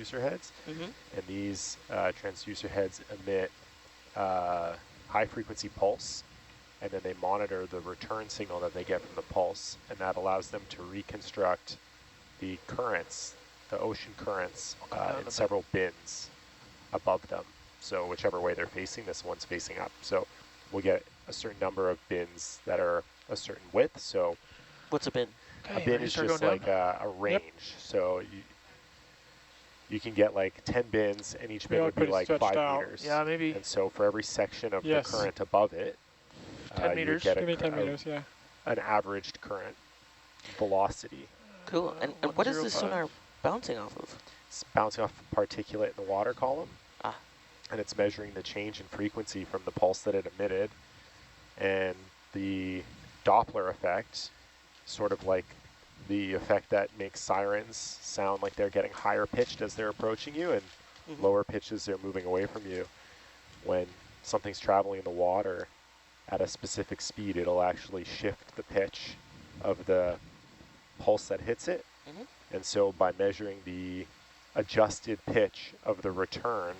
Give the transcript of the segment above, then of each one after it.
transducer heads. And these transducer heads emit high frequency pulse, and then they monitor the return signal that they get from the pulse, and that allows them to reconstruct the currents, the ocean currents, in several bins above them. So whichever way they're facing, this one's facing up. So we'll get a certain number of bins that are a certain width. So what's a bin? Okay, a bin is just like a range. Yep. So you can get like 10 bins, and each bin would be like 5 meters. Yeah, maybe. And so for every section of the current above it, 10 meters. You get Give me 10 meters, yeah. An averaged current velocity. Cool. And what is this sonar bouncing off of? It's bouncing off particulate in the water column. Ah. And it's measuring the change in frequency from the pulse that it emitted. And the Doppler effect, sort of like the effect that makes sirens sound like they're getting higher pitched as they're approaching you, and lower pitches they're moving away from you. When something's traveling in the water at a specific speed, it'll actually shift the pitch of the pulse that hits it. And so by measuring the adjusted pitch of the return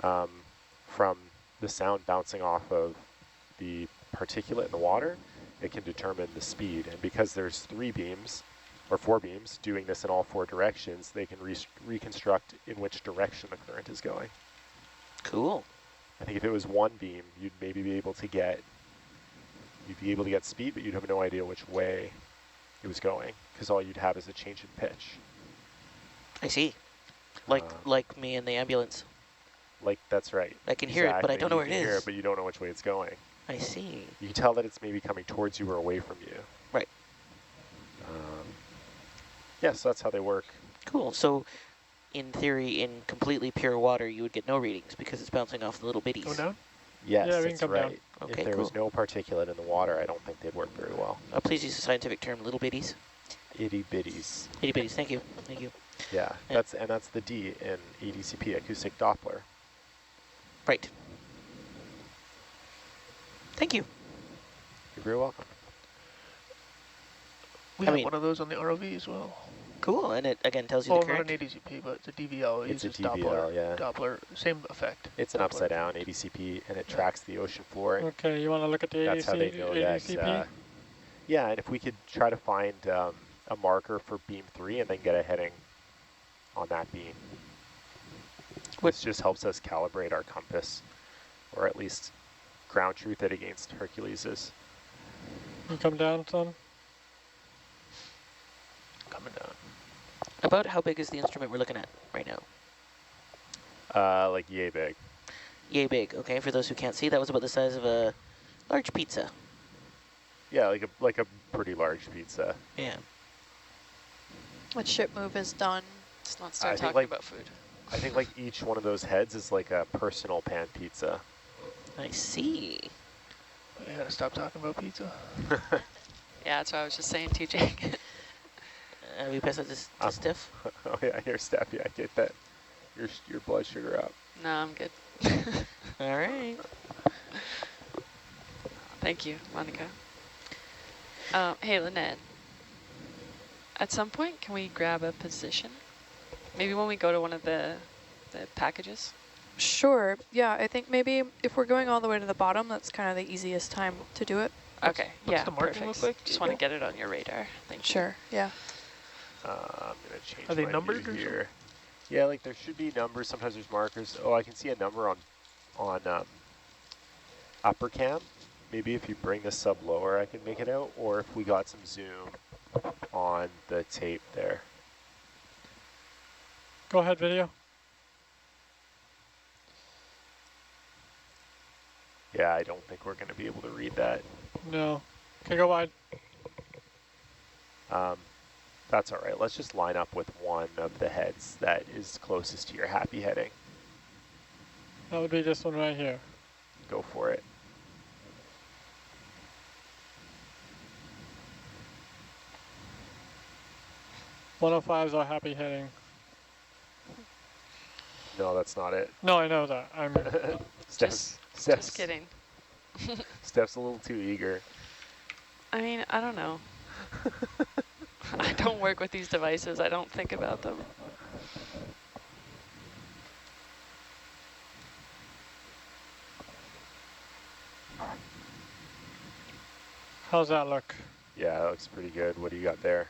from the sound bouncing off of the particulate in the water, it can determine the speed. And because there's 3 beams or 4 beams doing this in all 4 directions, they can reconstruct in which direction the current is going. Cool. I think if it was 1 beam, you'd maybe be able to get speed, but you'd have no idea which way it was going, because all you'd have is a change in pitch. I see. Like me in the ambulance. Like, that's right. I can hear it, but I don't know where it is. You can hear it, but you don't know which way it's going. I see. You can tell that it's maybe coming towards you or away from you. Right. Yeah, so that's how they work. Cool. So in theory, in completely pure water, you would get no readings because it's bouncing off the little bitties. Go down? Yes, yeah, that's right. Down. Okay, if there was no particulate in the water, I don't think they'd work very well. Please use the scientific term, little bitties. Itty bitties. Itty bitties, thank you. Thank you. Yeah, that's the D in ADCP, acoustic Doppler. Right. Thank you. You're very welcome. We have one of those on the ROV as well. Cool, and it again tells you the current? Not an ADCP, but it's a DVL. It uses a DVL, yeah. Doppler, same effect. It's an upside down ADCP, and it tracks the ocean floor. Okay, you want to look at the That's how they know ADCP? that. Yeah, and if we could try to find a marker for beam 3 and then get a heading on that beam. Which just helps us calibrate our compass, or at least ground truth it against Hercules's. You come down some? Coming down. About how big is the instrument we're looking at right now? Like yay big. Yay big, okay. For those who can't see, that was about the size of a large pizza. Yeah, like a pretty large pizza. Yeah. What ship move is done? Let's not start talking about food. I think like each one of those heads is like a personal pan pizza. I see. I gotta stop talking about pizza. Yeah, that's what I was just saying, TJ. We pass that to Steph? Oh yeah, here, Steph. Yeah, get that. Your blood sugar up. No, I'm good. All right. Thank you, Monica. Hey, Lynette. At some point, can we grab a position? Maybe when we go to one of the packages? Sure. Yeah, I think maybe if we're going all the way to the bottom, that's kind of the easiest time to do it. Okay, what's the marking look like? Just want to get it on your radar. Thank you. Sure, yeah. I'm going to change Are they my numbered view or here. Yeah, like there should be numbers. Sometimes there's markers. Oh, I can see a number on upper cam. Maybe if you bring the sub lower, I can make it out. Or if we got some zoom on the tape there. Go ahead, video. Yeah, I don't think we're going to be able to read that. No. Okay, go wide. That's all right. Let's just line up with one of the heads that is closest to your happy heading. That would be this one right here. Go for it. .105 is our happy heading. No, that's not it. No, I know that. I'm Steph's just kidding. Steph's a little too eager. I mean, I don't know. I don't work with these devices. I don't think about them. How's that look? Yeah, that looks pretty good. What do you got there?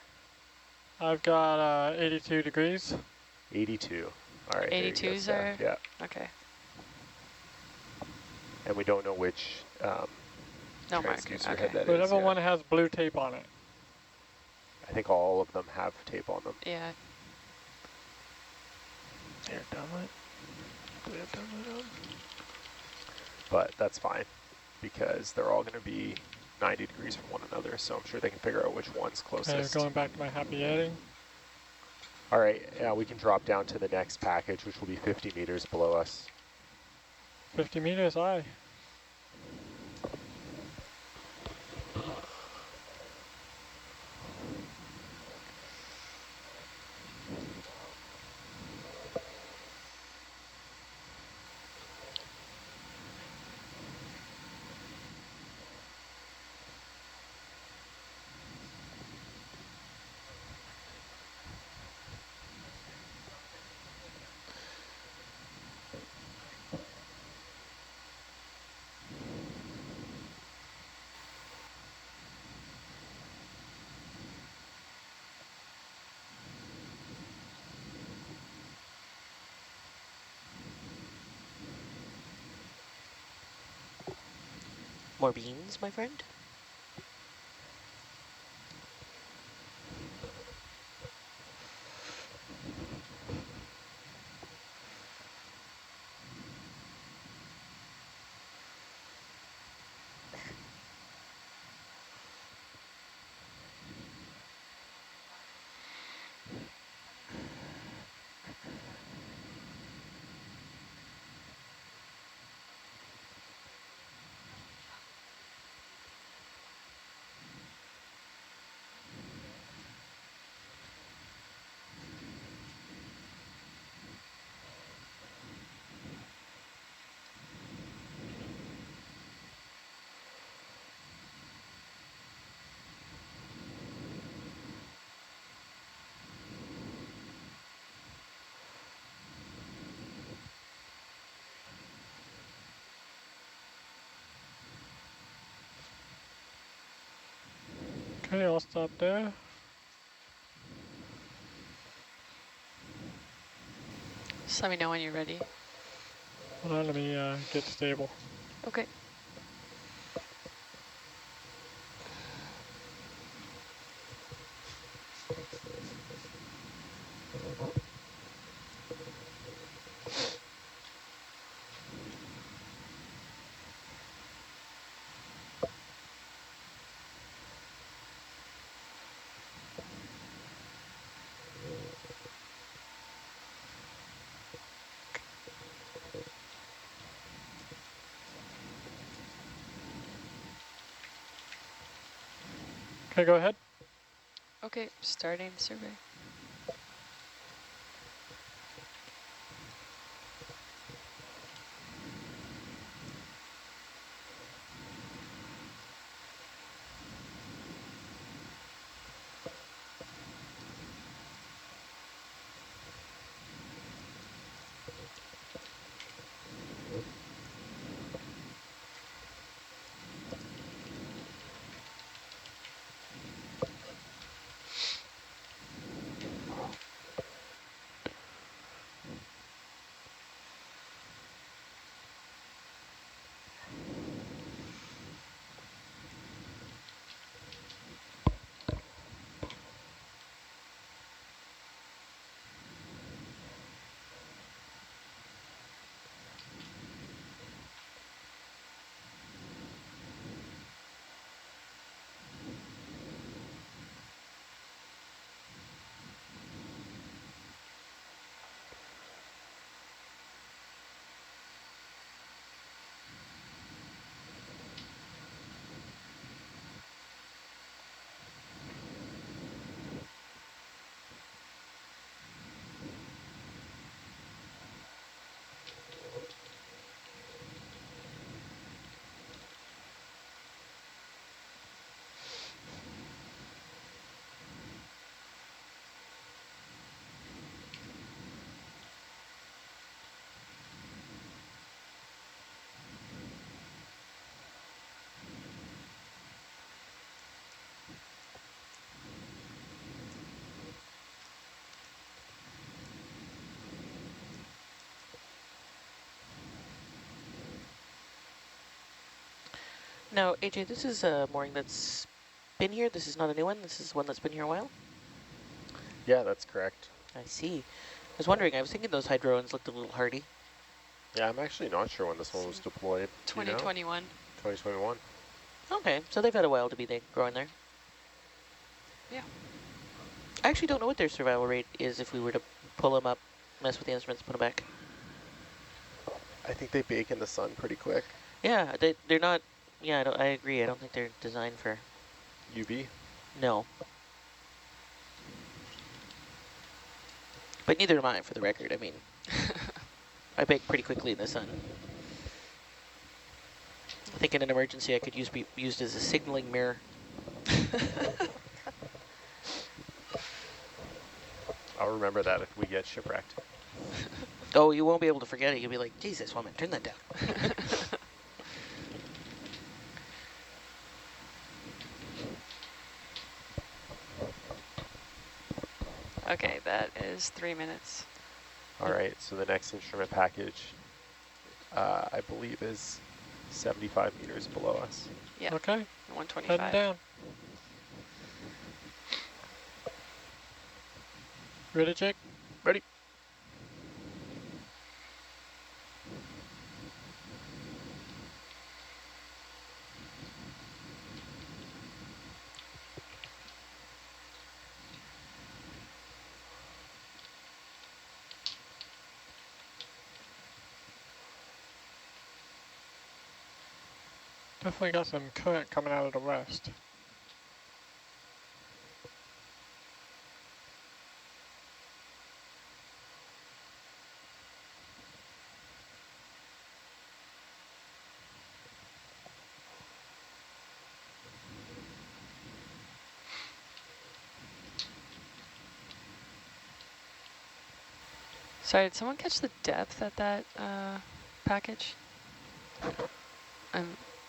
I've got 82 degrees. 82. All right, there you go, 82s Steph. are? Yeah, Okay. and we don't know which No marker. transducer Okay. head that is. Whatever Yeah. one has blue tape on it. I think all of them have tape on them. Yeah. Here, downlight. Do we have downlight on? But that's fine because they're all going to be 90 degrees from one another, so I'm sure they can figure out which one's Okay, closest. going back to my happy heading. All right, yeah, we can drop down to the next package, which will be 50 meters below us. 50 meters, aye. More beans, my friend? Okay, I'll stop there. Just let me know when you're ready. Hold on, let me get stable. Okay. Okay, go ahead. Okay, starting survey. Now, AJ, this is a mooring that's been here. This is not a new one. This is one that's been here a while. Yeah, that's correct. I see. I was wondering, I was thinking those hydrones looked a little hardy. Yeah, I'm actually not sure when this one was deployed. Do you know? 2021. 2021. Okay, so they've had a while to be there, growing there. Yeah. I actually don't know what their survival rate is if we were to pull them up, mess with the instruments, put them back. I think they bake in the sun pretty quick. Yeah, they're not, yeah, I agree. I don't think they're designed for, UV. no. But neither am I, for the record. I mean, I bake pretty quickly in the sun. I think in an emergency I could be used as a signaling mirror. I'll remember that if we get shipwrecked. Oh, you won't be able to forget it. You'll be like, Jesus, woman, turn that down. Okay, that is 3 minutes. All right, so the next instrument package, I believe, is 75 meters below us. Yeah. Okay, 125. heading down. Ready, Jake? Ready? Definitely got some current coming out of the west. Sorry, did someone catch the depth at that package?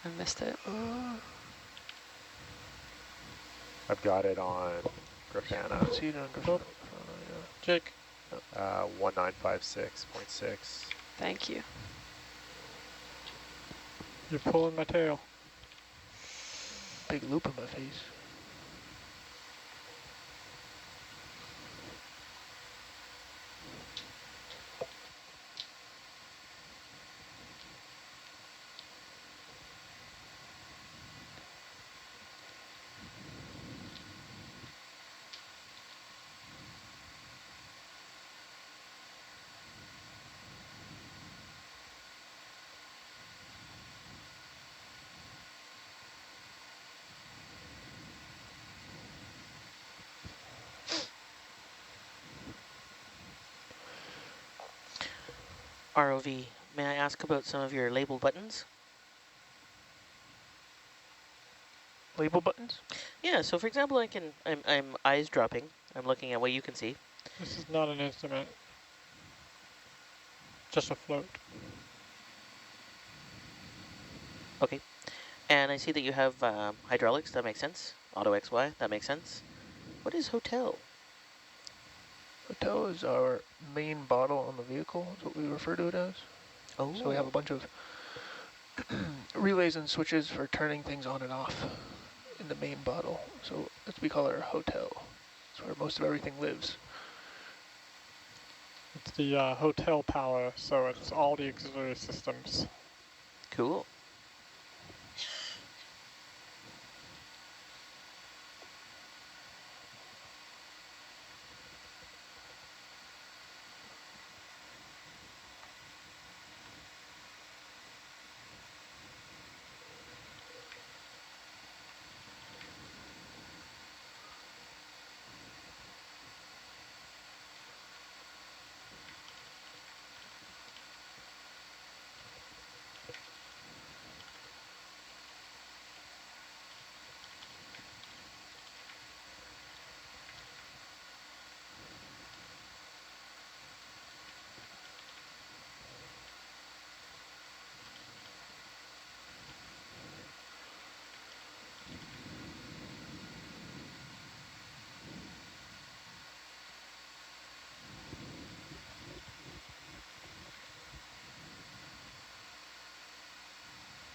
I missed it. I've got it on Grafana, See it on Oh. Jake, 1956.6. Thank you. you're pulling my tail. Big loop in my face. ROV, may I ask about some of your label buttons? Label buttons? Yeah, so for example, I'm eyes dropping. I'm looking at what you can see. This is not an instrument. Just a float. Okay. And I see that you have hydraulics. That makes sense. Auto XY. That makes sense. What is hotel? Hotel is our main bottle on the vehicle, is what we refer to it as. Oh. So we have a bunch of relays and switches for turning things on and off in the main bottle. So that's what we call our hotel. It's where most of everything lives. It's the hotel power, so it's all the auxiliary systems. Cool.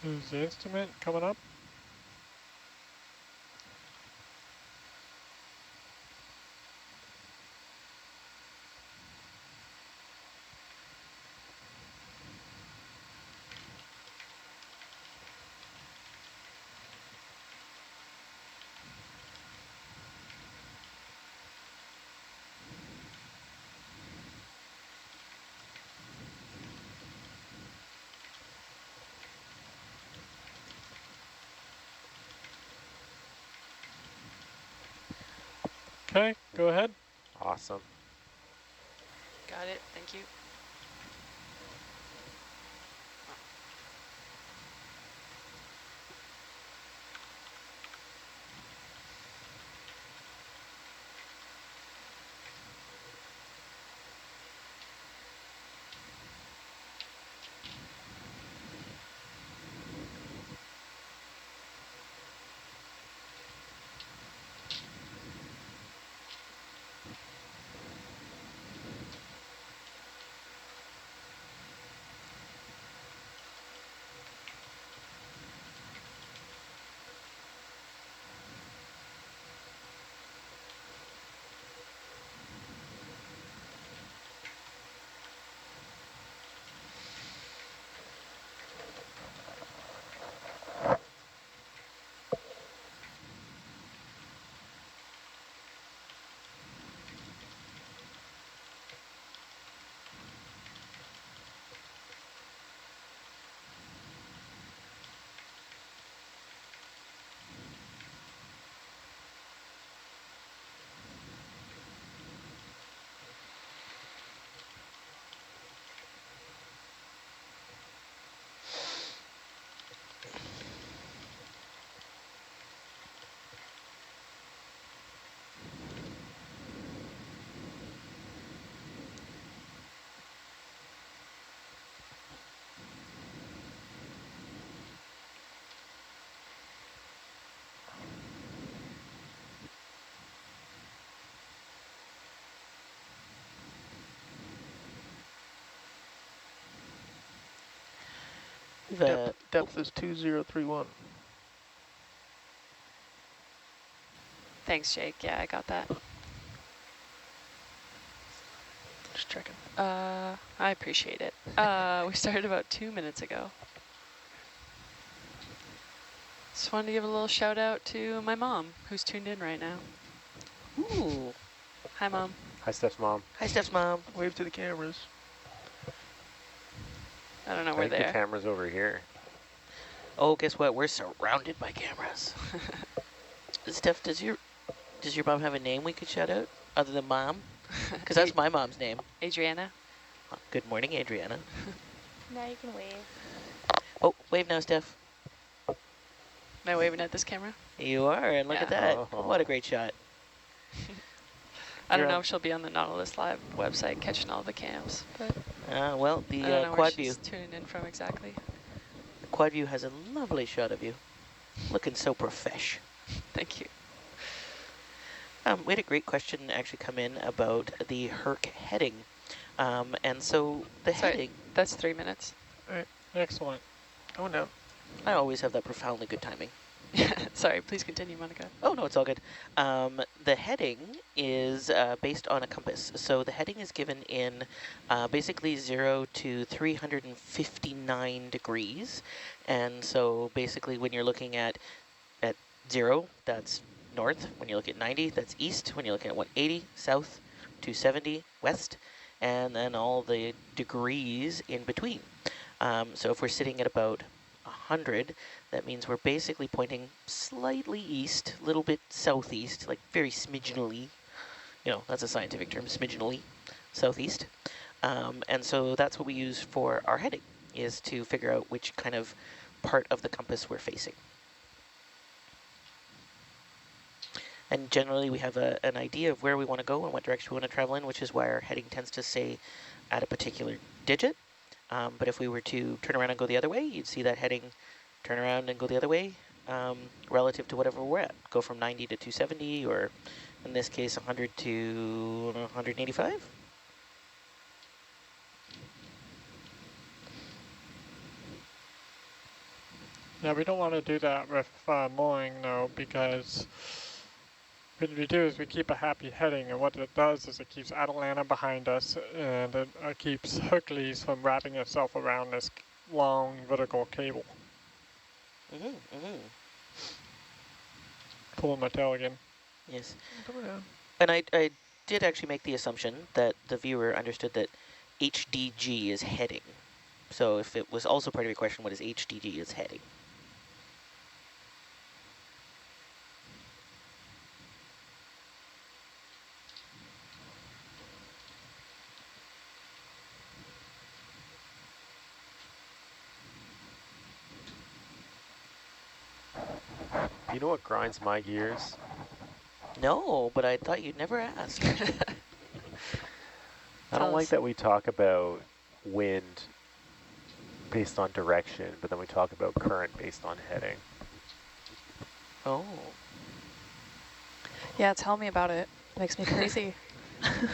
Is the instrument coming up? Okay, go ahead. Awesome. Got it. Thank you. Depth is 2031. Thanks, Jake. Yeah, I got that. Just checking. I appreciate it. We started about 2 minutes ago. Just wanted to give a little shout out to my mom, who's tuned in right now. Ooh. Hi, Mom. Hi, Steph's mom. Hi, Steph's mom. Wave to the cameras. I don't know I where think they the are. camera's over here. Oh, guess what? We're surrounded by cameras. Steph, does your mom have a name we could shout out other than mom? Because that's my mom's name. Adriana. Good morning, Adriana. Now you can wave. Oh, wave now, Steph. Am I waving at this camera? You are, and look Yeah. at that. Oh. What a great shot. I don't You're know on- if she'll be on the Nautilus Live website catching all the cams, but Well, I don't the know where quad she's view. tuning in from exactly. The quad view has a lovely shot of you, looking so profesh. Thank you. We had a great question actually come in about the Herc heading. And so the Sorry, heading, that's 3 minutes. Excellent. Going down. I always have that profoundly good timing. Sorry, please continue, Monica. Oh, no, it's all good. The heading is based on a compass. So the heading is given in basically 0 to 359 degrees. And so basically when you're looking at 0, that's north. When you look at 90, that's east. When you're looking at 180, south. 270, west. And then all the degrees in between. So if we're sitting at about 100, that means we're basically pointing slightly east, a little bit southeast, like very smidgenly. You know, that's a scientific term, smidgenly, southeast. And so that's what we use for our heading, is to figure out which kind of part of the compass we're facing. And generally we have an idea of where we want to go and what direction we want to travel in, which is why our heading tends to stay at a particular digit. But if we were to turn around and go the other way, you'd see that heading turn around and go the other way relative to whatever we're at. Go from 90 to 270, or in this case, 100 to 185. Yeah, we don't want to do that with mooring, though, because what we do is we keep a happy heading, and what it does is it keeps Atalanta behind us, and it keeps Hercules from wrapping itself around this long vertical cable. Pulling my tail again. Yes. Coming down. And I did actually make the assumption that the viewer understood that HDG is heading. So if it was also part of your question, what is HDG is heading? You know what grinds my gears? No, but I thought you'd never ask. I don't like that we talk about wind based on direction, but then we talk about current based on heading. Oh. Yeah, tell me about it. Makes me crazy.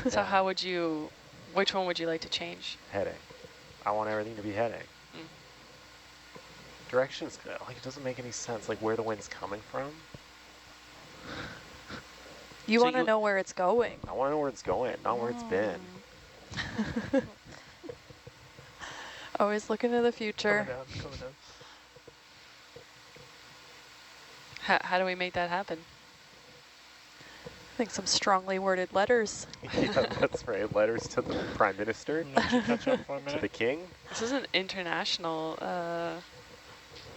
So how would you, which one would you like to change? Heading. I want everything to be heading. Mm. Direction's good. Like, it doesn't make any sense, like where the wind's coming from. You So want to know where it's going. I want to know where it's going, not where it's been. Always look into the future. Coming down. How do we make that happen? I think some strongly worded letters. Yeah, that's right. Letters to the Prime Minister, Let you catch up for a to minute. the King. This is an international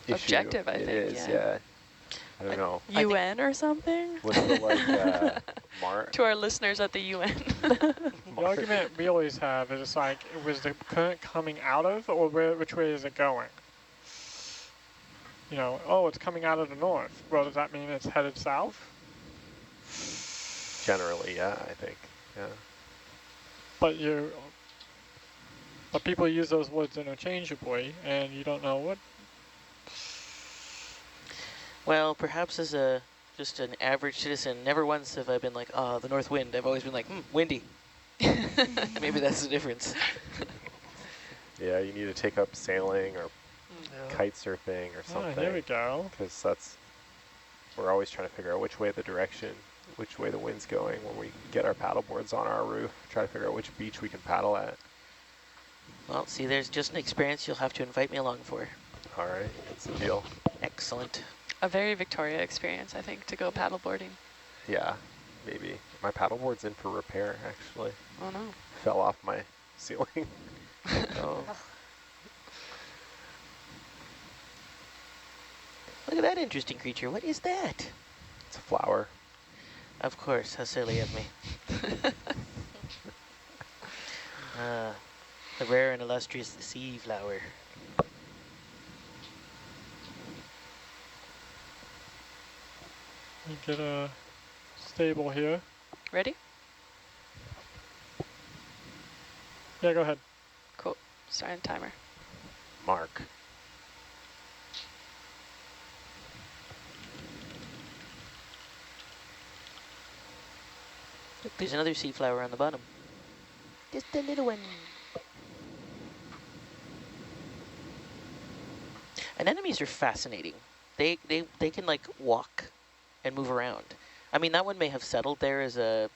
Issue. objective, I think. It is, yeah. I don't know. UN or something? What's the, like, To our listeners at the UN. The argument we always have is it's like, was the current coming out of, or which way is it going? You know, oh, it's coming out of the north. Well, does that mean it's headed south? Generally, yeah, I think. Yeah. But people use those words interchangeably, and you don't know what. Well, perhaps as just an average citizen, never once have I been like, oh, the north wind. I've always been like, windy. Maybe that's the difference. Yeah, you need to take up sailing or Yeah. kite surfing or Oh, something. here we go. Because we're always trying to figure out which way which way the wind's going when we get our paddle boards on our roof, try to figure out which beach we can paddle at. Well, see, there's just an experience you'll have to invite me along for. All right, that's the deal. Excellent. A very Victoria experience, I think, to go paddleboarding. Yeah, maybe. My paddleboard's in for repair, actually. Oh no. Fell off my ceiling. Oh. Look at that interesting creature. What is that? It's a flower. Of course, how silly of me. The rare and illustrious sea flower. We get a stable here. Ready? Yeah, go ahead. Cool. Starting timer. Mark. Look, there's another sea flower on the bottom. Just a little one. Anemones are fascinating. They can like walk and move around. I mean, that one may have settled there as a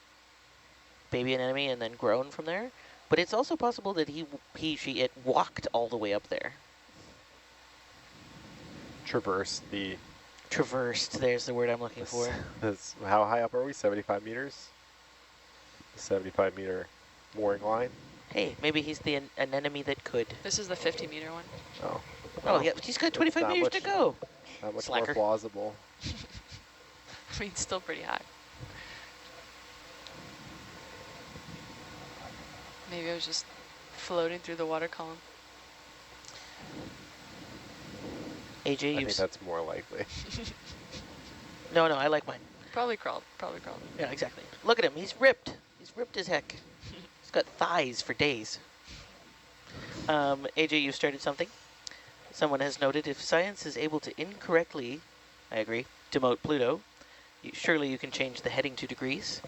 baby anemone and then grown from there, but it's also possible that it walked all the way up there. Traversed the... Traversed, there's the word I'm looking for. How high up are we? 75 meters? The 75-meter mooring line? Hey, maybe he's the anemone that could. This is the 50-meter one. Oh. Oh, yeah, he's got 25 meters to go. Not much Slacker. more plausible. I mean, still pretty high. Maybe I was just floating through the water column. I AJ, think that's more likely. No, I like mine. Probably crawled. Probably crawled. Yeah, exactly. Look at him, he's ripped. He's ripped as heck. He's got thighs for days. AJ, you started something. Someone has noted if science is able to incorrectly, I agree, demote Pluto, surely you can change the heading 2 degrees.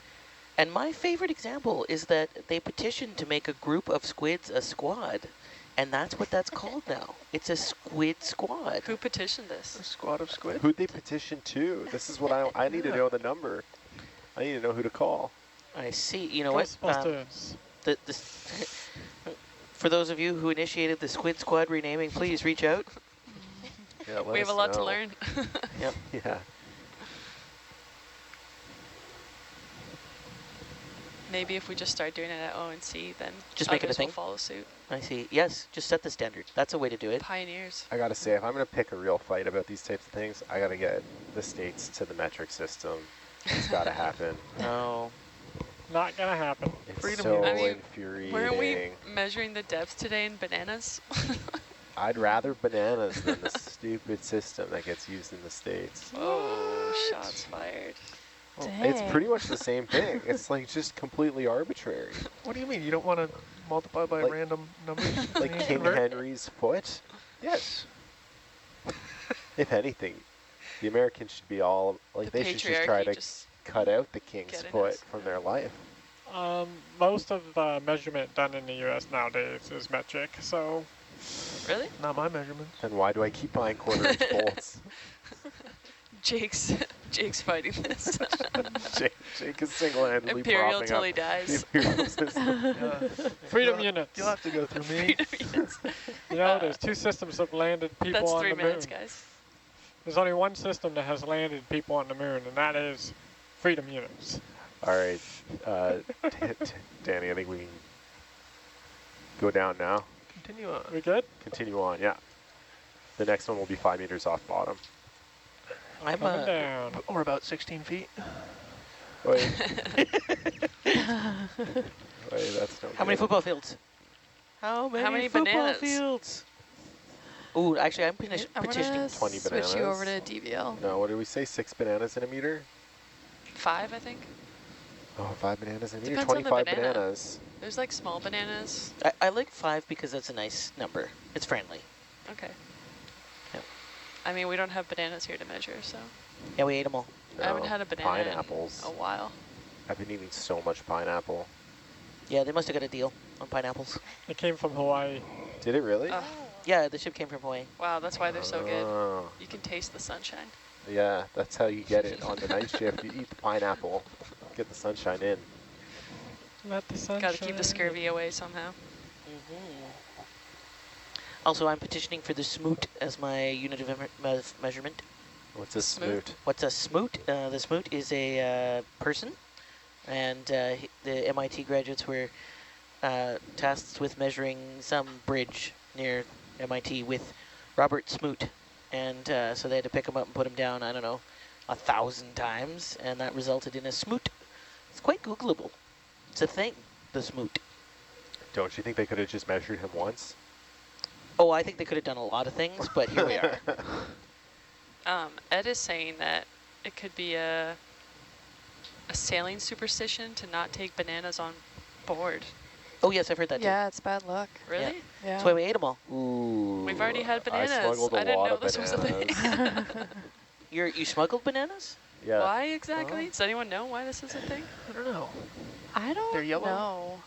And my favorite example is that they petitioned to make a group of squids a squad. And that's what that's called now. It's a squid squad. Who petitioned this? A squad of squid. Who'd they petition to? This is what I need to know the number. I need to know who to call. I see. You know what? Ghostbusters. For those of you who initiated the squid squad renaming, please reach out. Yeah, We have a lot to learn. Yep. Yeah. Maybe if we just start doing it at ONC, then Just make it a others thing? will follow suit. I see. Yes, just set the standard. That's a way to do it. Pioneers. I gotta say, if I'm gonna pick a real fight about these types of things, I gotta get the states to the metric system. It's gotta happen. No. Not gonna happen. It's Freedom so I mean, infuriating. Weren't we measuring the depth today in bananas? I'd rather bananas than the stupid system that gets used in the States. Oh, shots fired. It's Dang. pretty much the same thing. It's like just completely arbitrary. What do you mean? You don't want to multiply by Like- random numbers? Like when you King convert? Henry's foot? Yes. If anything, the Americans should be all, like, The they should just try patriarchy to just cut out the king's getting foot us. from their life. Most of the measurement done in the U.S. nowadays is metric, so Really? Not my measurements. Then why do I keep buying quarter-inch bolts? Jake's fighting this. Jake is single-handedly Imperial propping till up he dies. the Imperial system. Yeah. freedom You'll- units. You'll have to go through me. You know, there's 2 systems that have landed people That's on 3 the minutes, moon. guys. There's only one system that has landed people on the moon, and that is freedom units. All right, Danny, I think we can go down now. Continue on. We good? Continue on, yeah. The next one will be 5 meters off bottom. I'm Coming down. Or about 16 feet. Wait. Wait, that's no How many good. football fields? How many football bananas? fields? Ooh, actually, I'm I'm petitioning. gonna 20 switch you over to bananas. DVL. No, what did we say? 6 bananas in a meter? 5, I think. Oh, 5 bananas in a meter. Depends on the 25 banana. bananas. There's like small bananas. I like 5 because that's a nice number. It's friendly. Okay. Yep. I mean, we don't have bananas here to measure, so. Yeah, we ate them all. I haven't No, had a banana Pineapples. in a while. I've been eating so much pineapple. Yeah, they must have got a deal on pineapples. It came from Hawaii. Did it really? Oh, Yeah, the ship came from Hawaii. wow, that's why they're so good. Oh, You can taste the sunshine. yeah, that's how you get it on the night shift. You eat the pineapple, get the sunshine in. Let the sun Gotta keep the shine. scurvy away somehow. Also, I'm petitioning for the smoot as my unit of measurement. What's a Smoot? smoot? What's a smoot? The smoot is a person, and the MIT graduates were tasked with measuring some bridge near MIT with Robert Smoot, and so they had to pick him up and put him down, I don't know, 1,000 times, and that resulted in a smoot. It's quite Googleable. It's a thing, the smoot. Don't you think they could have just measured him once? Oh, I think they could have done a lot of things, but here we are. Ed is saying that it could be a sailing superstition to not take bananas on board. Oh, yes, I've heard that Yeah, it's bad luck. Really? Yeah. Yeah. That's why we ate them all. Ooh. We've already had I bananas. smuggled a I didn't lot know of this was a thing. bananas. You smuggled bananas? Yeah. Why exactly? Well. Does anyone know why this is a thing? I don't know. I don't They're yellow? know.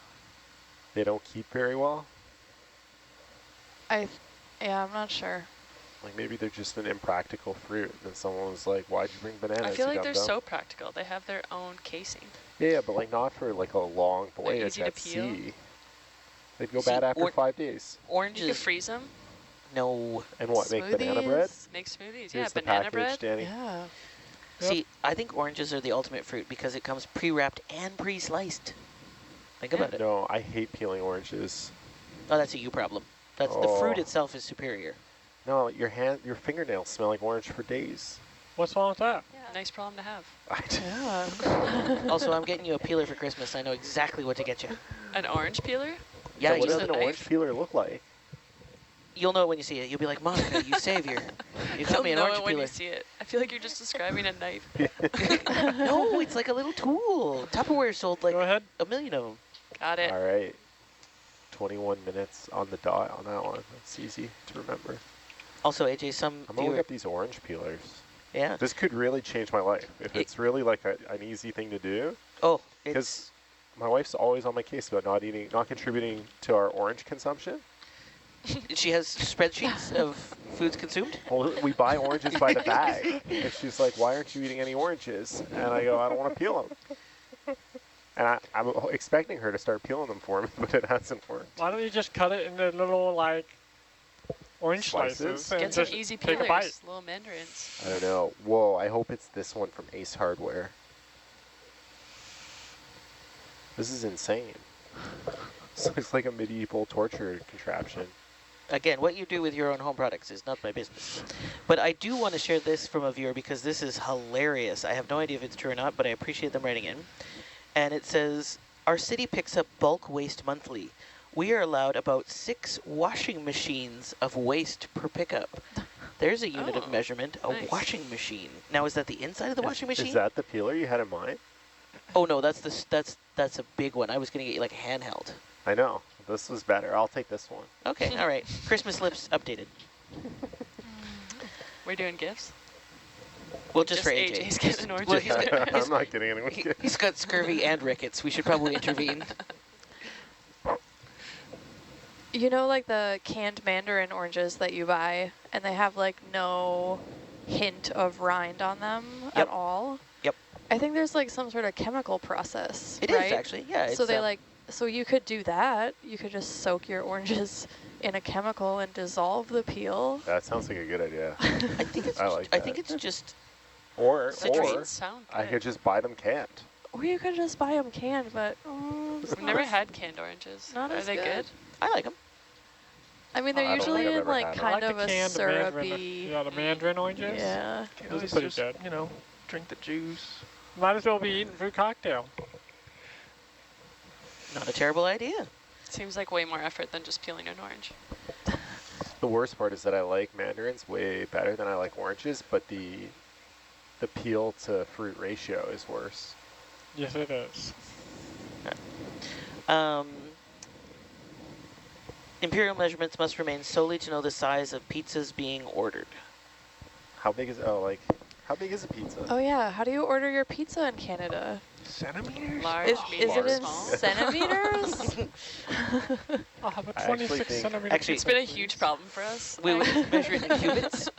They don't keep very well? Yeah, I'm not sure. Like maybe they're just an impractical fruit. And someone was like, why'd you bring bananas? I feel you like they're dum-dum?" so practical. They have their own casing. Yeah, but like not for like a long voyage easy to at peel? sea. They'd go See, bad after or- 5 days. You could Oranges? freeze them, No. And what, make banana bread? Smoothies? make smoothies. Here's Yeah, the banana package, bread. Danny. Yeah. Yep. See, I think oranges are the ultimate fruit because it comes pre-wrapped and pre-sliced. Think about it. No, I hate peeling oranges. Oh, that's a you problem. That's the fruit Oh. itself is superior. No, your fingernails smell like orange for days. What's wrong with that? Nice problem to have. Yeah. Also, I'm getting you a peeler for Christmas. I know exactly what to get you. An orange peeler? Yeah, So what you does use an a orange knife? peeler look like? you'll know it when you see it. You'll be like, Monica, you savior. You got You'll me an know orange it when peeler. you see it. I feel like you're just describing a knife. No, it's like a little tool. Tupperware sold like Go ahead. 1 million of them. Got it. All right. 21 minutes on the dot on that one. That's easy to remember. Also, AJ, some I'm going to look viewer, up these orange peelers. yeah. This could really change my life if it's really like an easy thing to do. Oh, Because it's my wife's always on my case about not contributing to our orange consumption. she has spreadsheets of foods consumed. Well, we buy oranges by the bag. And she's like, why aren't you eating any oranges? And I go, I don't want to peel them. And I'm expecting her to start peeling them for me, but it hasn't worked. Why don't you just cut it into little, like, orange Slices? slices and Get some just easy take a bite? peelers, little mandarins. I don't know. Whoa, I hope it's this one from Ace Hardware. This is insane. So it's like a medieval torture contraption. Again, what you do with your own home products is not my business. But I do want to share this from a viewer because this is hilarious. I have no idea if it's true or not, but I appreciate them writing in. And it says, our city picks up bulk waste monthly. We are allowed about 6 washing machines of waste per pickup. There's a unit of Oh, measurement, a nice. washing machine. Now, is that the inside of the washing machine? Is that the peeler you had in mind? Oh no, that's a big one. I was gonna get you like a handheld. I know. This was better. I'll take this one. Okay, all right. Christmas lips updated. We're doing gifts? Well, just for AJ. AJ's getting oranges. Well, he's got, I'm not getting anyone. he's got scurvy and rickets. We should probably intervene. You know, like the canned mandarin oranges that you buy, and they have like no hint of rind on them Yep. at all? Yep. I think there's like some sort of chemical process, It is right? actually, yeah. So it's, they so you could do that. You could just soak your oranges in a chemical and dissolve the peel. That sounds like a good idea. I think it's. I like I that. think it's just. Or Citrate. Sound I good. could just buy them canned. Or you could just buy them canned, but it's I've not never as- had canned oranges. not Are as they good? I like them. I mean, I they're don't usually think I've in ever like had 'em. kind I of like the a canned mandarin, syrupy. yeah, the mandarin oranges. Yeah. Can Those are always pretty just, good. you know, drink the juice. Might as well be eating fruit cocktail. Not a terrible idea. Seems like way more effort than just peeling an orange. The worst part is that I like mandarins way better than I like oranges, but the peel to fruit ratio is worse. Yes, it is. Imperial measurements must remain solely to know the size of pizzas being ordered. How big is how big is a pizza? Oh yeah, how do you order your pizza in Canada? Centimeters? Large, Is medium, it in small. centimeters? I'll have a I actually 26 think- centimeter Actually, It's pizza, been a please. huge problem for us. We would measure it in cubits.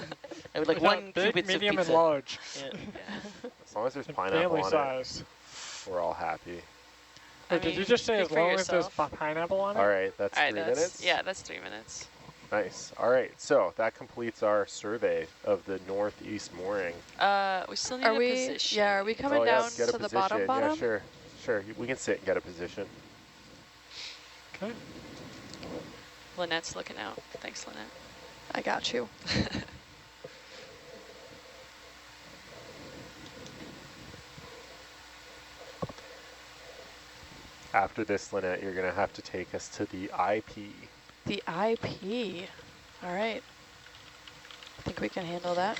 I would like We got 1 big, cubits medium, of and pizza. large. Yeah. As long as there's And pineapple family on size. it, we're all happy. I Wait, did you mean, just say speak as for long as there's yourself. pineapple on it? All right, that's All right, 3 that's, minutes. yeah, that's 3 minutes. Nice. All right, so that completes our survey of the northeast mooring. We still need Are a we? position. Yeah, are we coming oh, down yeah, get a to the position. bottom? Yeah, sure. Sure, we can sit and get a position. Okay. Lynette's looking out. Thanks, Lynette. I got you. After this, Lynette, you're going to have to take us to the IP. The IP. All right. I think we can handle that.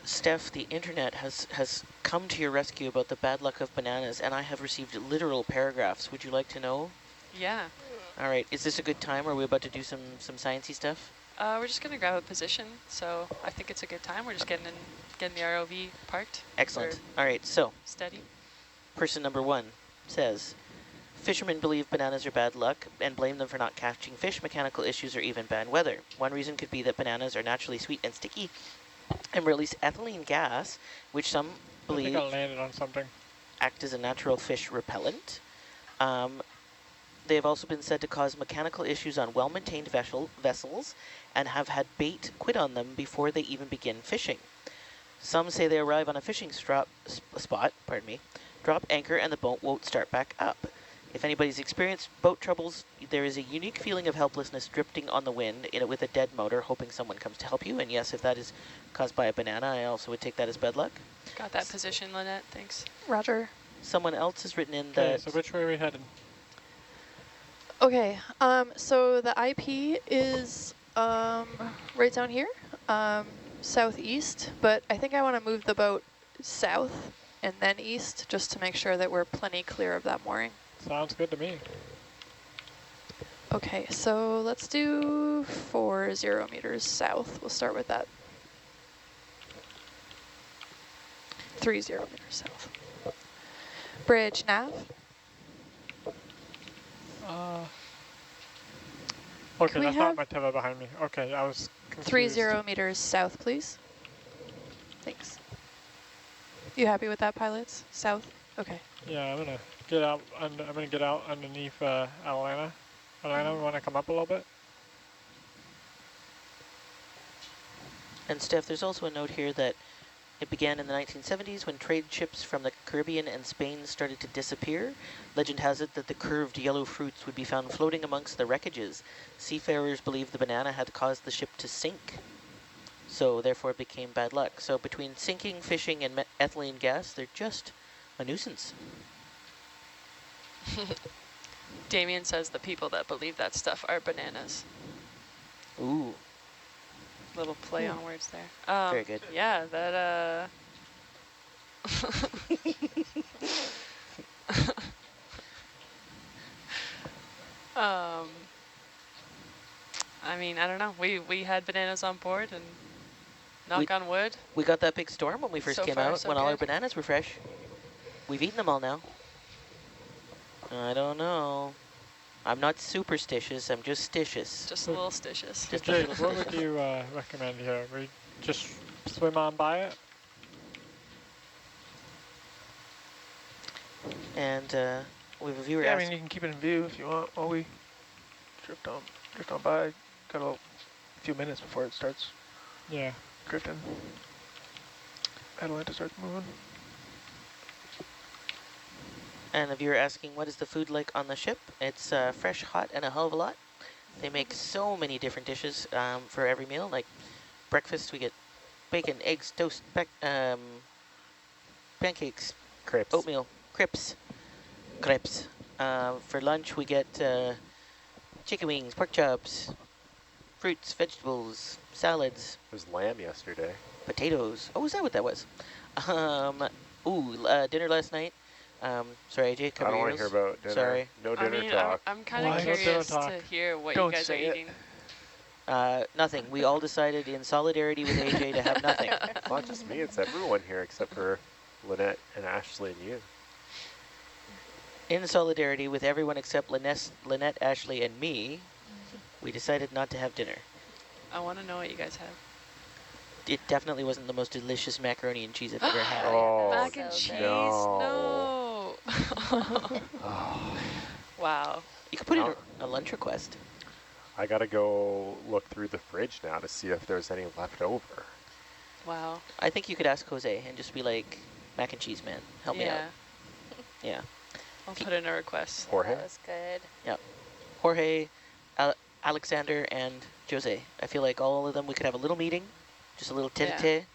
Steph, the internet has come to your rescue about the bad luck of bananas, and I have received literal paragraphs. Would you like to know? Yeah. All right, is this a good time? Are we about to do some sciencey stuff? We're just gonna grab a position, so I think it's a good time. We're just getting the ROV parked. Excellent. We're All right, so steady. person number 1 says, fishermen believe bananas are bad luck and blame them for not catching fish, mechanical issues, or even bad weather. One reason could be that bananas are naturally sweet and sticky and release ethylene gas, which some I believe think I landed on something. act as a natural fish repellent. They have also been said to cause mechanical issues on well-maintained vessels and have had bait quit on them before they even begin fishing. Some say they arrive on a fishing spot, drop anchor, and the boat won't start back up. If anybody's experienced boat troubles, there is a unique feeling of helplessness drifting on the wind with a dead motor, hoping someone comes to help you. And yes, if that is caused by a banana, I also would take that as bad luck. Got that position, Lynette. Thanks. Roger. Someone else has written in Okay, that... so which way are we headed? Okay. So the IP is right down here, southeast. But I think I want to move the boat south and then east, just to make sure that we're plenty clear of that mooring. Sounds good to me. Okay, so let's do 40 meters south. We'll start with that. 30 meters south. Bridge nav. Okay, we that's not have- my tether behind me. Okay, I was confused. 30 meters south, please. Thanks. You happy with that, pilots? South? Okay. Yeah, I'm gonna get out. I'm gonna get out underneath Atlanta. Atlanta, we want to come up a little bit. And Steph, there's also a note here that it began in the 1970s when trade ships from the Caribbean and Spain started to disappear. Legend has it that the curved yellow fruits would be found floating amongst the wreckages. Seafarers believed the banana had caused the ship to sink, so therefore it became bad luck. So between sinking, fishing, and ethylene gas, they're just a nuisance. Damien says the people that believe that stuff are bananas. Ooh, Little play on words there. very good. Yeah, that I mean, I don't know. We had bananas on board, and knock on wood. We got that big storm when we first So came far, out, so when all our good. bananas were fresh. We've eaten them all now. I don't know. I'm not superstitious, I'm just stitious. Just a little stitches. Just a Jake, little what would stitious. you recommend here? We just swim on by it? And we have a viewer Yeah, I asked, mean, you can keep it in view if you want while we drift on by. Got a few minutes before it starts Yeah. drifting. Atalanta starts moving. and a viewer asking, what is the food like on the ship? It's fresh, hot, and a hell of a lot. They make so many different dishes for every meal. Like breakfast, we get bacon, eggs, toast, pancakes, Crepes. oatmeal, crepes. For lunch, we get chicken wings, pork chops, fruits, vegetables, salads, It was lamb yesterday. potatoes. Oh, is that what that was? Dinner last night. Sorry, AJ, I cover don't want yours. to hear about dinner. Sorry. No I dinner mean, talk. I'm kind Why? of No dinner curious talk. to hear what Don't you guys are say it. eating. Nothing. We all decided in solidarity with AJ to have nothing. It's not just me, it's everyone here except for Lynette and Ashley and you. In solidarity with everyone except Lynette, Ashley, and me, we decided not to have dinner. I want to know what you guys have. It definitely wasn't the most delicious macaroni and cheese I've ever had. Oh, Mac and so cheese? good. No. Oh, Wow. You could put in No. a lunch request. I gotta go look through the fridge now to see if there's any left over. Wow. I think you could ask Jose and just be like, mac and cheese, man, help me out. Yeah. I'll put in a request. Jorge? That was good. Jorge, Alexander, and Jose. I feel like all of them, we could have a little meeting, just a little tete-a-tete,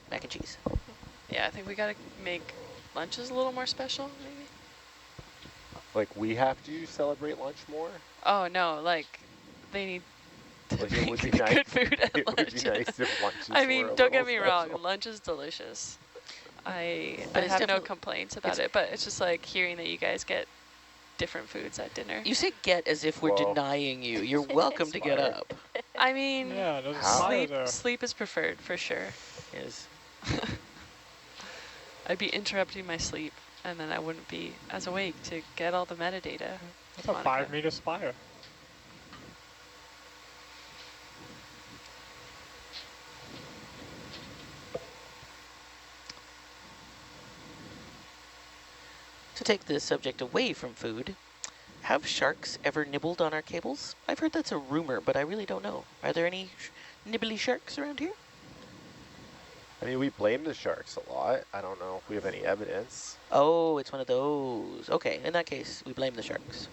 mac and cheese. Yeah, I think we got to make lunches a little more special, maybe? Like, we have to celebrate lunch more? Oh, no, like, they need to Like, it would make be nice. good food at It lunch. would be nice if lunches I mean, were a don't get little me wrong, special. lunch is delicious. I But it's have no definitely- complaints about it, but it's just like hearing that you guys get different foods at dinner. You say get as if we're Well, denying you. You're welcome to get smart. up. I mean, Yeah, there's a How? smile there. sleep is preferred for sure. Yes. I'd be interrupting my sleep, and then I wouldn't be as awake to get all the metadata. That's a Monica. 5-meter spire. To take the subject away from food, have sharks ever nibbled on our cables? I've heard that's a rumor, but I really don't know. Are there any nibbly sharks around here? I mean, we blame the sharks a lot. I don't know if we have any evidence. Oh, it's one of those. Okay, in that case, we blame the sharks.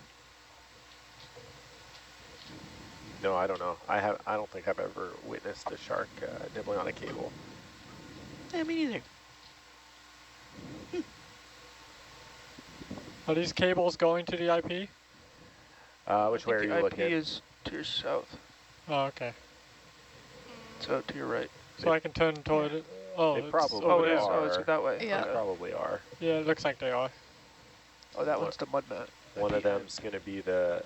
No, I don't know. I don't think I've ever witnessed a shark nibbling on a cable. Yeah, me neither. Are these cables going to the IP? Which way are you the IP looking? is to your south, Oh, okay. so to your right. So I can turn toward it. Oh, They it's- probably Oh, it is. are. Oh, it's that way. Yeah. They Okay. probably are. Yeah, it looks like they are. Oh, that one's the mud mat. One of them's going to be the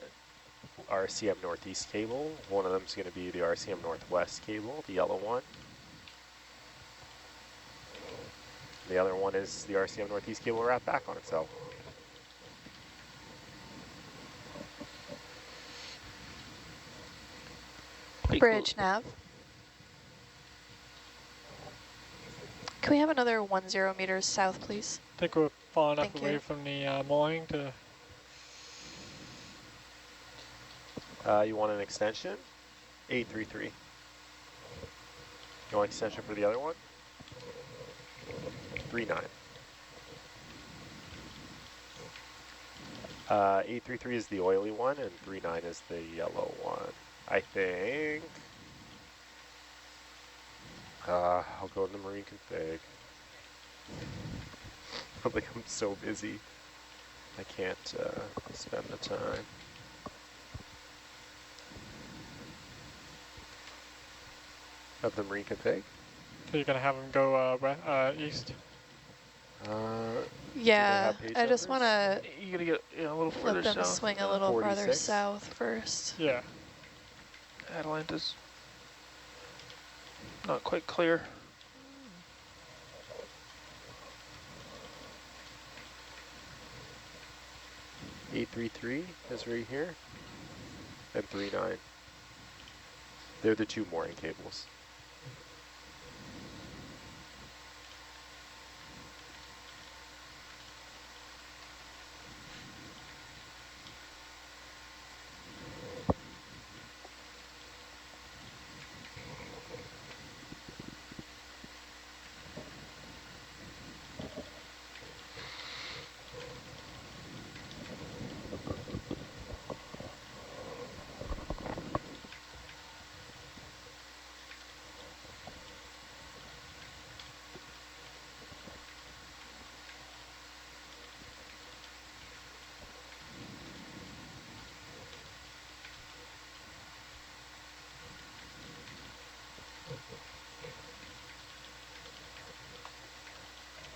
RCM Northeast cable. One of them's going to be the RCM Northwest cable, the yellow one. The other one is the RCM Northeast cable wrapped back on itself. Pretty Bridge cool. nav. Can we have another 10 meters south, please? I think we're far enough Thank away you. from the mooring to... You want an extension? 833. You want extension for the other one? 39. 833 is the oily one, and 39 is the yellow one. I think. I'll go in the marine config. Like I'm so busy. I can't spend the time. Of them reconfig? So you're going to have them go east? Yeah, have page I just want numbers? to You gotta get a little further let them south. swing a little farther 46. south first. Yeah. Atalanta's not quite clear. 833 is right here, and 39. They're the two mooring cables.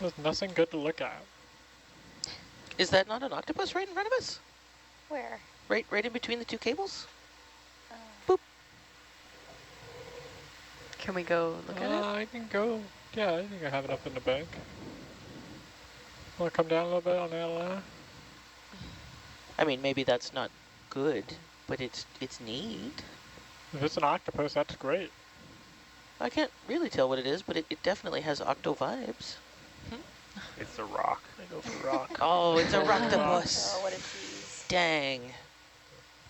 There's nothing good to look at. Is that not an octopus right in front of us? Where? Right in between the two cables? Can we go look at it? I can go. Yeah, I think I have it up in the bank. Want to come down a little bit on the Atalanta? I mean, maybe that's not good, but it's neat. If it's an octopus, that's great. I can't really tell what it is, but it definitely has octo vibes. It's a rock. I go for rock. Oh, it's a octopus. Oh, what a tease. Dang.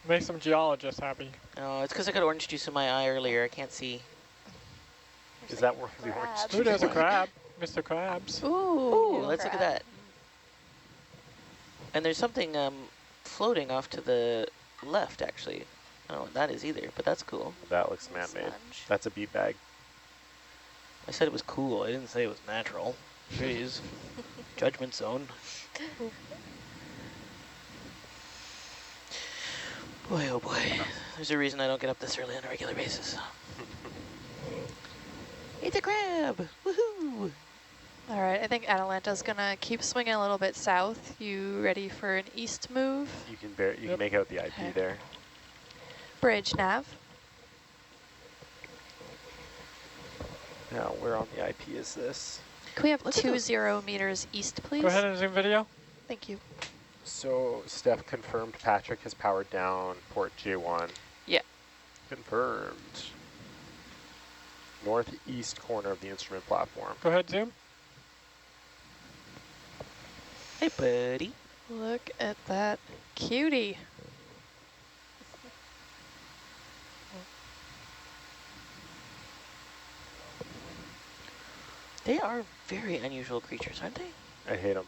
Make some geologists happy. Oh, it's because I got orange juice in my eye earlier. I can't see. Is that where the orange Crab. Ooh, there's a crab. Mr. Krabs. Ooh, Yeah. let's look at that. And there's something floating off to the left, actually. I don't know what that is either, but that's cool. That looks man-made. Sponge. That's a bead bag. I said it was cool. I didn't say it was natural. Jeez. Judgment zone. Boy, oh boy. There's a reason I don't get up this early on a regular basis. It's a crab! Woohoo! All right, I think Atalanta's gonna keep swinging a little bit south. You ready for an east move? You can make out the IP there. Bridge nav. Now, where on the IP is this? Can we have Look at 20 meters east, please? Go ahead and zoom video. Thank you. So, Steph confirmed Patrick has powered down port J1. Yeah. Confirmed. Northeast corner of the instrument platform. Go ahead, zoom. Hey, buddy. Look at that cutie. They are very unusual creatures, aren't they? I hate him.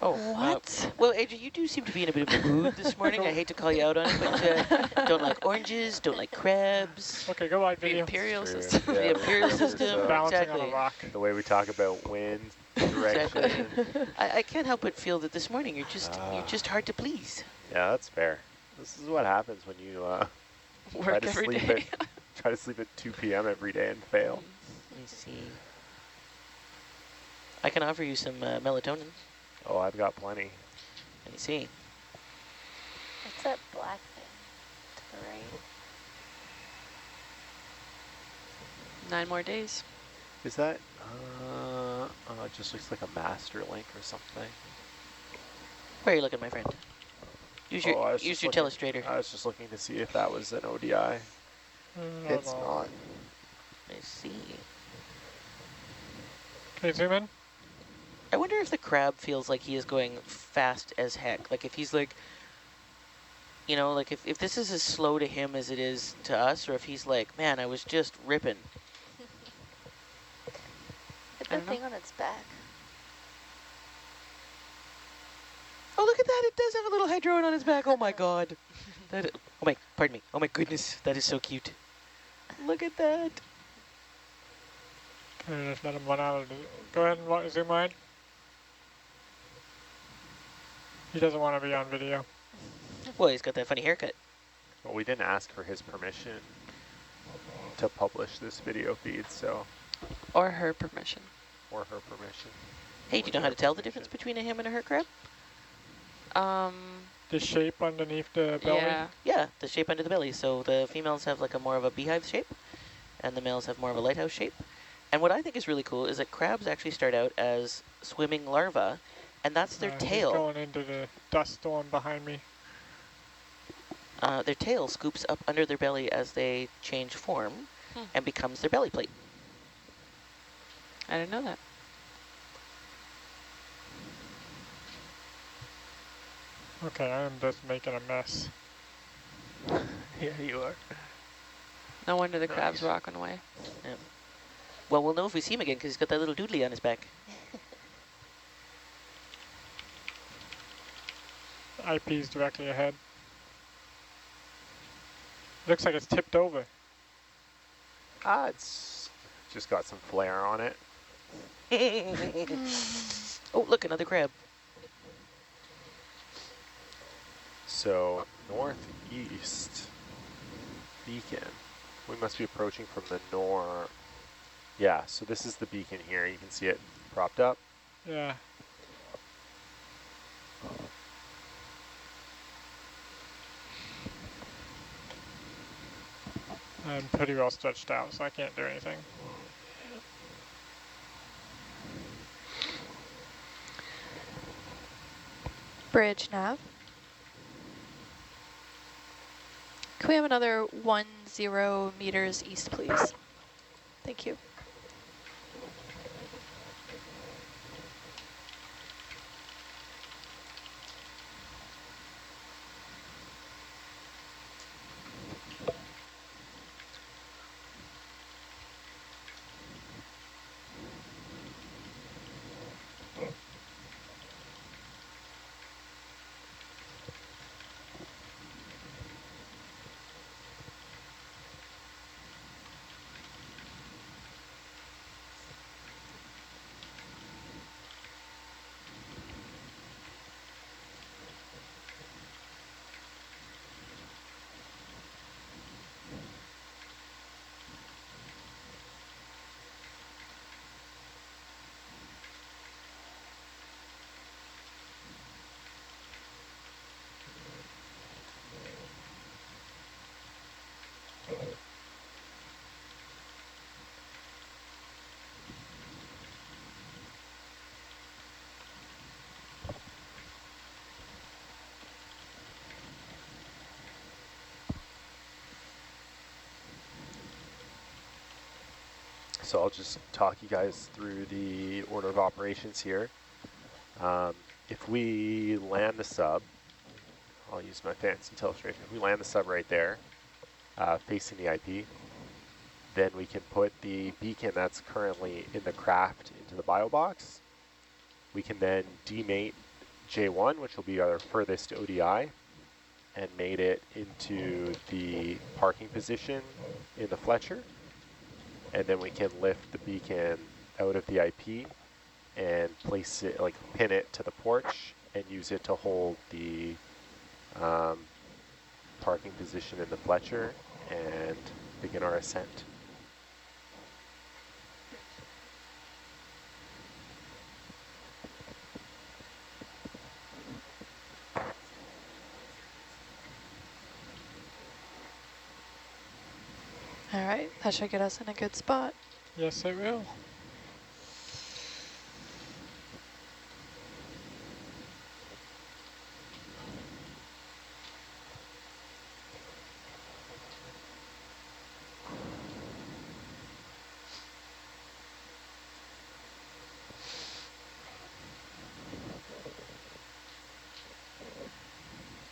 Oh, What? well, Adrian, you do seem to be in a bit of a mood this morning. I hate to call you out on it, but don't like oranges, don't like crabs. Okay, go wide The video. Imperial True. system. The Imperial system. Balancing Exactly. on a rock. The way we talk about wind, direction. Exactly. I can't help but feel that this morning you're just hard to please. Yeah, that's fair. This is what happens when you try Work to every sleep day. try to sleep at 2 p.m. every day and fail. Let me see. I can offer you some melatonin. Oh, I've got plenty. Let me see. What's that black thing to the right? 9 more days. Is that? It just looks like a master link or something. Where are you looking, my friend? Use Oh, I your was use just your looking- telestrator. I was just looking to see if that was an ODI. It's not. I see. Okay, zoom in. I wonder if the crab feels like he is going fast as heck. Like if he's like, you know, like if this is as slow to him as it is to us, or if he's like, man, I was just ripping. Hit I the don't know. thing on its back. Oh, look at that. It does have a little hydrone on its back. Oh my god. Pardon me. Oh my goodness. That is so cute. Look at that. Okay, just let him run out of the... Go ahead and zoom wide. He doesn't want to be on video. Well, he's got that funny haircut. Well, we didn't ask for his permission to publish this video feed, so, Or her permission. or her permission. Hey, do you know how to tell the difference between a him and a her crab? The shape underneath the belly. Yeah. Yeah, the shape under the belly. So the females have like a more of a beehive shape, and the males have more of a lighthouse shape. And what I think is really cool is that crabs actually start out as swimming larvae, and that's their He's tail. going into the dust storm behind me. Their tail scoops up under their belly as they change form and becomes their belly plate. I didn't know that. Okay, I am just making a mess. Yeah, you are. No wonder the crab's Nice. walking away. Well, we'll know if we see him again because he's got that little doodly on his back. IP's directly ahead. Looks like it's tipped over. Ah, it's just got some flair on it. Oh, look, another crab. So, northeast beacon. We must be approaching from the north. Yeah, so this is the beacon here. You can see it propped up. Yeah. I'm pretty well stretched out, so I can't do anything. Bridge nav. Can we have another 10 meters east, please? Thank you. So I'll just talk you guys through the order of operations here. If we land the sub, I'll use my fancy illustration. If we land the sub right there, facing the IP, then we can put the beacon that's currently in the craft into the bio box. We can then demate J1, which will be our furthest ODI, and mate it into the parking position in the Fletcher. And then we can lift the beacon out of the IP and place it, like pin it to the porch and use it to hold the parking position in the Fletcher and begin our ascent. All right, that should get us in a good spot. Yes, it will.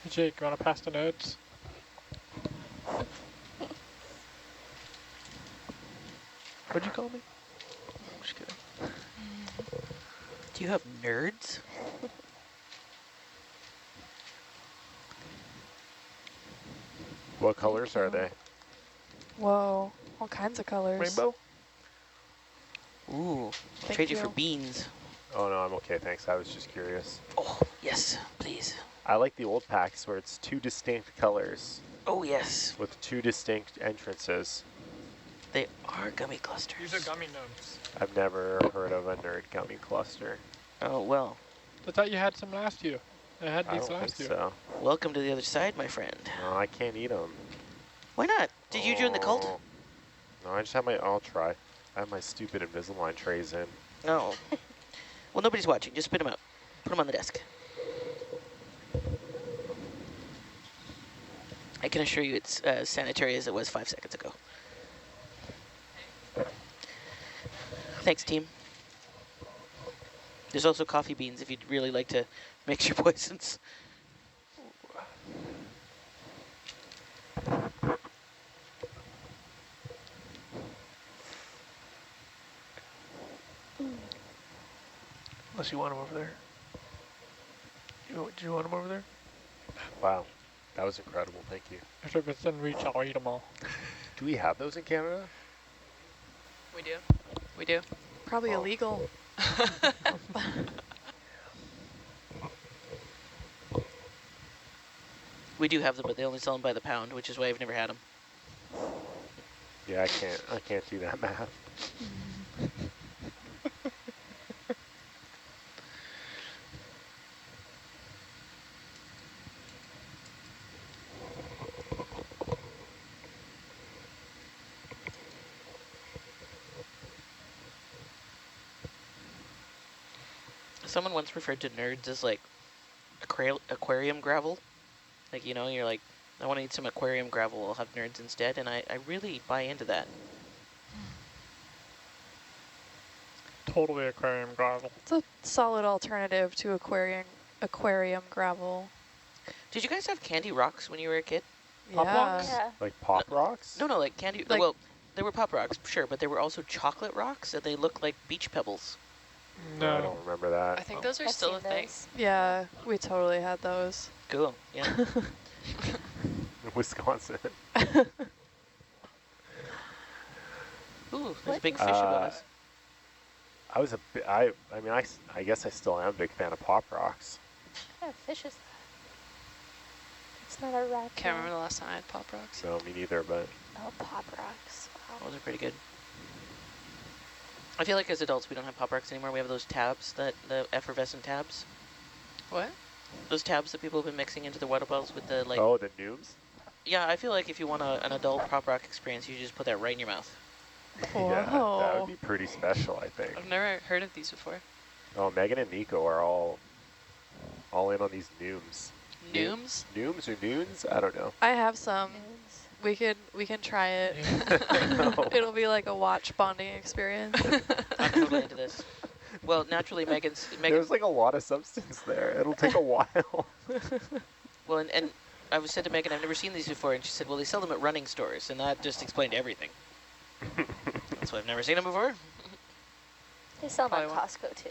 Hey, Jake, you want to pass the notes? What'd you call me? I'm just kidding. Do you have nerds? What colors are they? Whoa, all kinds of colors. Rainbow? Ooh, I'll Thank trade you for you. beans. Oh no, I'm okay, thanks. I was just curious. Oh, yes, please. I like the old packs where it's 2 distinct colors Oh, yes. with 2 distinct entrances. They are gummy clusters. These are gummy gnomes. I've never heard of a nerd gummy cluster. Oh, well. I thought you had some last year. I had I these don't last think year. so. Welcome to the other side, my friend. No, I can't eat them. Why not? Did you join the cult? No, I just have my, I'll try. I have my stupid Invisalign trays in. No. Well, nobody's watching. Just spit them out. Put them on the desk. I can assure you it's as sanitary as it was 5 seconds ago. Thanks, team. There's also coffee beans if you'd really like to mix your poisons. Unless you want them over there. Do you want them over there? Wow, that was incredible, thank you. If it's within reach, I'll eat them all. Do we have those in Canada? We do. We do. Probably Oh. illegal. We do have them, but they only sell them by the pound, which is why I've never had them. Yeah, I can't do that math. Someone once referred to nerds as like aquarium gravel. Like, you know, you're like, I want to eat some aquarium gravel, I'll have nerds instead. And I really buy into that. Totally aquarium gravel. It's a solid alternative to aquarium gravel. Did you guys have candy rocks when you were a kid? Pop Yeah. rocks? Yeah. Like Pop Rocks? No, like candy. Like- well, there were pop rocks, sure, but there were also chocolate rocks, and they looked like beach pebbles. No, I No. don't remember that. I think those are I've still a seen thing. those. Yeah, we totally had those. Cool. Yeah. Wisconsin. Ooh, there's a What? big fish above us. I was I guess I still am a big fan of Pop Rocks. What kind of fish is that? It's not a rat. Can't remember the last time I had Pop Rocks. No, me neither, but Oh, Pop Rocks. Wow. Those are pretty good. I feel like as adults we don't have pop rocks anymore. We have those tabs, the effervescent tabs. What? Those tabs that people have been mixing into the water bottles with the like. oh, the noobs? Yeah, I feel like if you want an adult pop rock experience, you just put that right in your mouth. Yeah, that Whoa. would be pretty special, I think. I've never heard of these before. Oh, Megan and Nico are all in on these nooms. Nooms? Nooms or noons? I don't know. I have some. Nudes. We can try it. No. It'll be like a watch bonding experience. I'm totally into this. Well, naturally, Megan's. There's like a lot of substance there. It'll take a while. Well, and I was said to Megan, I've never seen these before, and she said, well, they sell them at running stores, and that just explained everything. That's why I've never seen them before. They sell them Probably at won't. Costco too.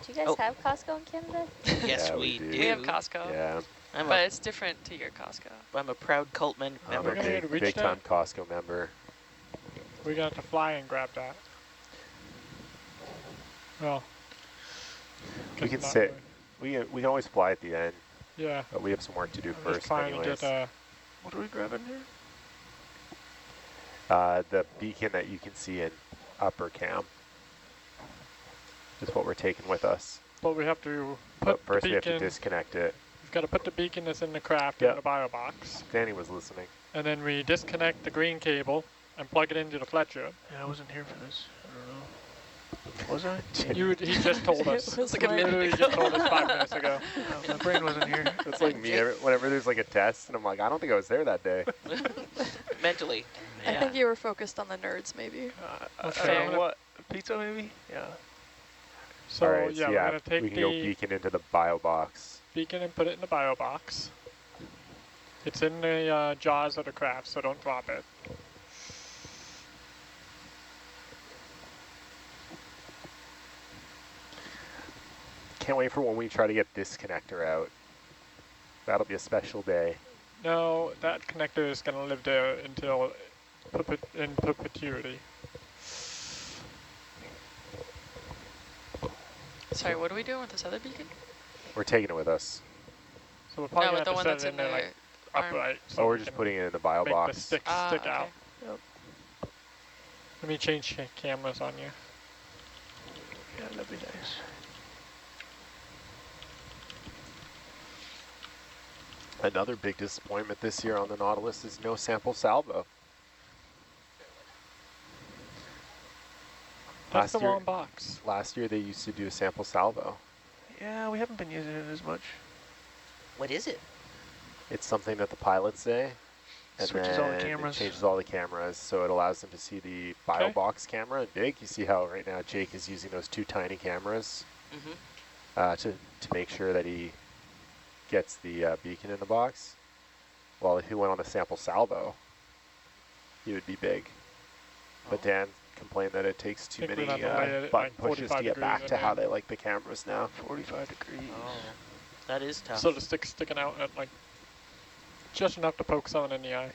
Do you guys Oh. have Costco in Canada? Yes, Yeah, we we do. do. We have Costco, Yeah, but it's different to your Costco. I'm a proud cult I'm member. a gonna big, get reached big time out. Costco member. We're gonna have to fly and grab that. Well, We guess can not sit. really. We can always fly at the end, Yeah. but we have some work to do I'm just first trying anyways. to get What are we grabbing here? The beacon that you can see in upper cam is what we're taking with us. but we have to But put first the we have to beacon. disconnect it. We've got to put the beacon that's in the craft Yep. in the bio box, Danny was listening. and then we disconnect the green cable and plug it into the Fletcher. Yeah, I wasn't here for this. I don't know. Was I? He just told us. It was like a like- minute Literally just told us 5 minutes ago. My brain wasn't here. It's like me, whenever there's like a test, and I'm like, I don't think I was there that day. Mentally. I Yeah. think you were focused on the nerds, maybe. I fair. don't know what? Pizza maybe? Yeah. So All right, yeah, so we're gonna take we can go the beacon into the bio box. beacon and put it in the bio box. It's in the jaws of the craft, so don't drop it. Can't wait for when we try to get this connector out. That'll be a special day. No, that connector is gonna live there until in perpetuity. Sorry, what are we doing with this other beacon? We're taking it with us. So we're probably No, gonna with the have one to that's set it in in there the like arm. upright. So Oh, we're we just can putting it in the bio make box. the sticks Ah, stick okay. out. Yep. Let me change cameras on you. Yeah, that'd be nice. Another big disappointment this year on the Nautilus is no sample salvo. That's the wrong box. Last year they used to do a sample salvo. Yeah, we haven't been using it as much. What is it? It's something that the pilots say, and Switches then all the cameras. it changes all the cameras, so it allows them to see the bio Okay. box camera and big. You see how right now Jake is using those two tiny cameras Mm-hmm. to make sure that he gets the beacon in the box. Well, if he went on a sample salvo, he would be big. But Dan complained that it takes too Think we'd many have to lay it at, button like, pushes to 45 get back degrees to in how there. they like the cameras now. 45 degrees. Oh, that is tough. So the stick's sticking out at like just enough to poke someone in the eye.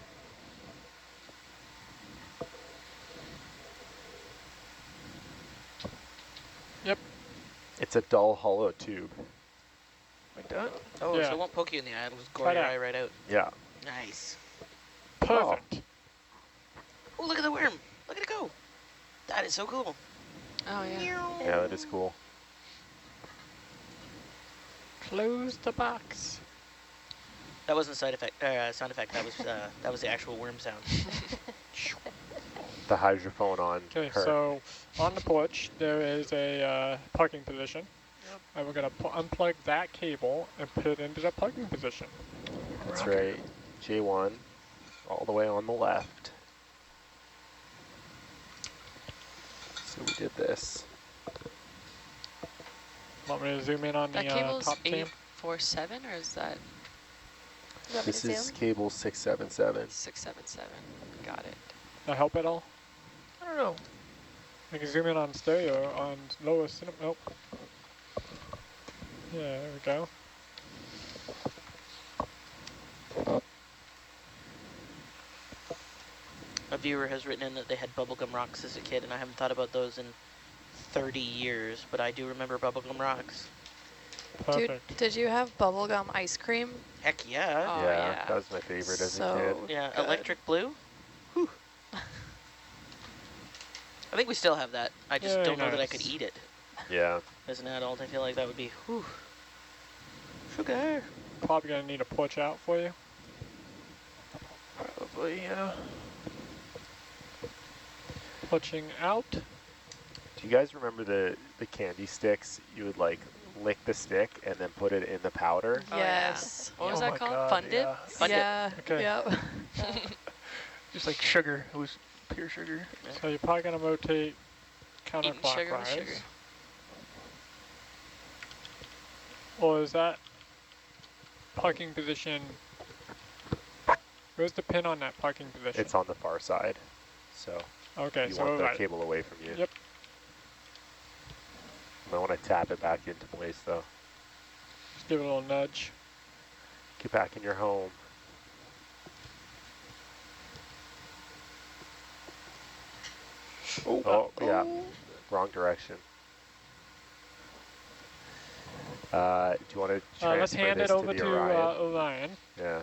Yep. It's a dull, hollow tube. Like that? Oh, Yeah. so it won't poke you in the eye. It'll just gore Right your out. eye right out. Yeah. Nice. Perfect. Oh, look at the worm. Look at it go. That is so cool. Oh, yeah. Yeah, that is cool. Close the box. That wasn't side effect, sound effect. That was the actual worm sound. The hydrophone on Okay, her. so on the porch there is a parking position. Yep. And we're gonna unplug that cable and put it into the parking position. That's right. J1, all the way on the left. So we did this. Want me to zoom in on That the cable's top cam? 847, or is that This is cable 677. 677? Got it. That help at all? I don't know. I can zoom in on stereo on lowest. Nope. Yeah, there we go. A viewer has written in that they had bubblegum rocks as a kid, and I haven't thought about those in 30 years, but I do remember bubblegum rocks. Perfect. Dude, did you have bubblegum ice cream? Heck yeah. Oh, yeah, yeah. that was my favorite as a So kid. Yeah, good. electric blue. Whew. I think we still have that. I just Very don't know that I nice. could eat it. Yeah. As an adult, I feel like that would be, whew. Sugar. Probably gonna need a porch out for you. Probably, yeah. Porching out. Do you guys remember the candy sticks? You would like lick the stick and then put it in the powder. Oh, yeah. Yes. What was Oh that my called? God, Funded? yeah. Funded. Yeah. Okay. Yep. Just like sugar. It was pure sugar. So you're probably gonna rotate Eating sugar with counterclockwise. sugar. Or is that parking position? Where's the pin on that parking position? It's on the far side. So Okay, you so want the right. cable away from you. Yep. You might want to tap it back into place though. Just give it a little nudge. Get back in your home. Oh, yeah. Wrong direction. Do you want to transfer Let's hand this it over the to Orion? Orion. Yeah.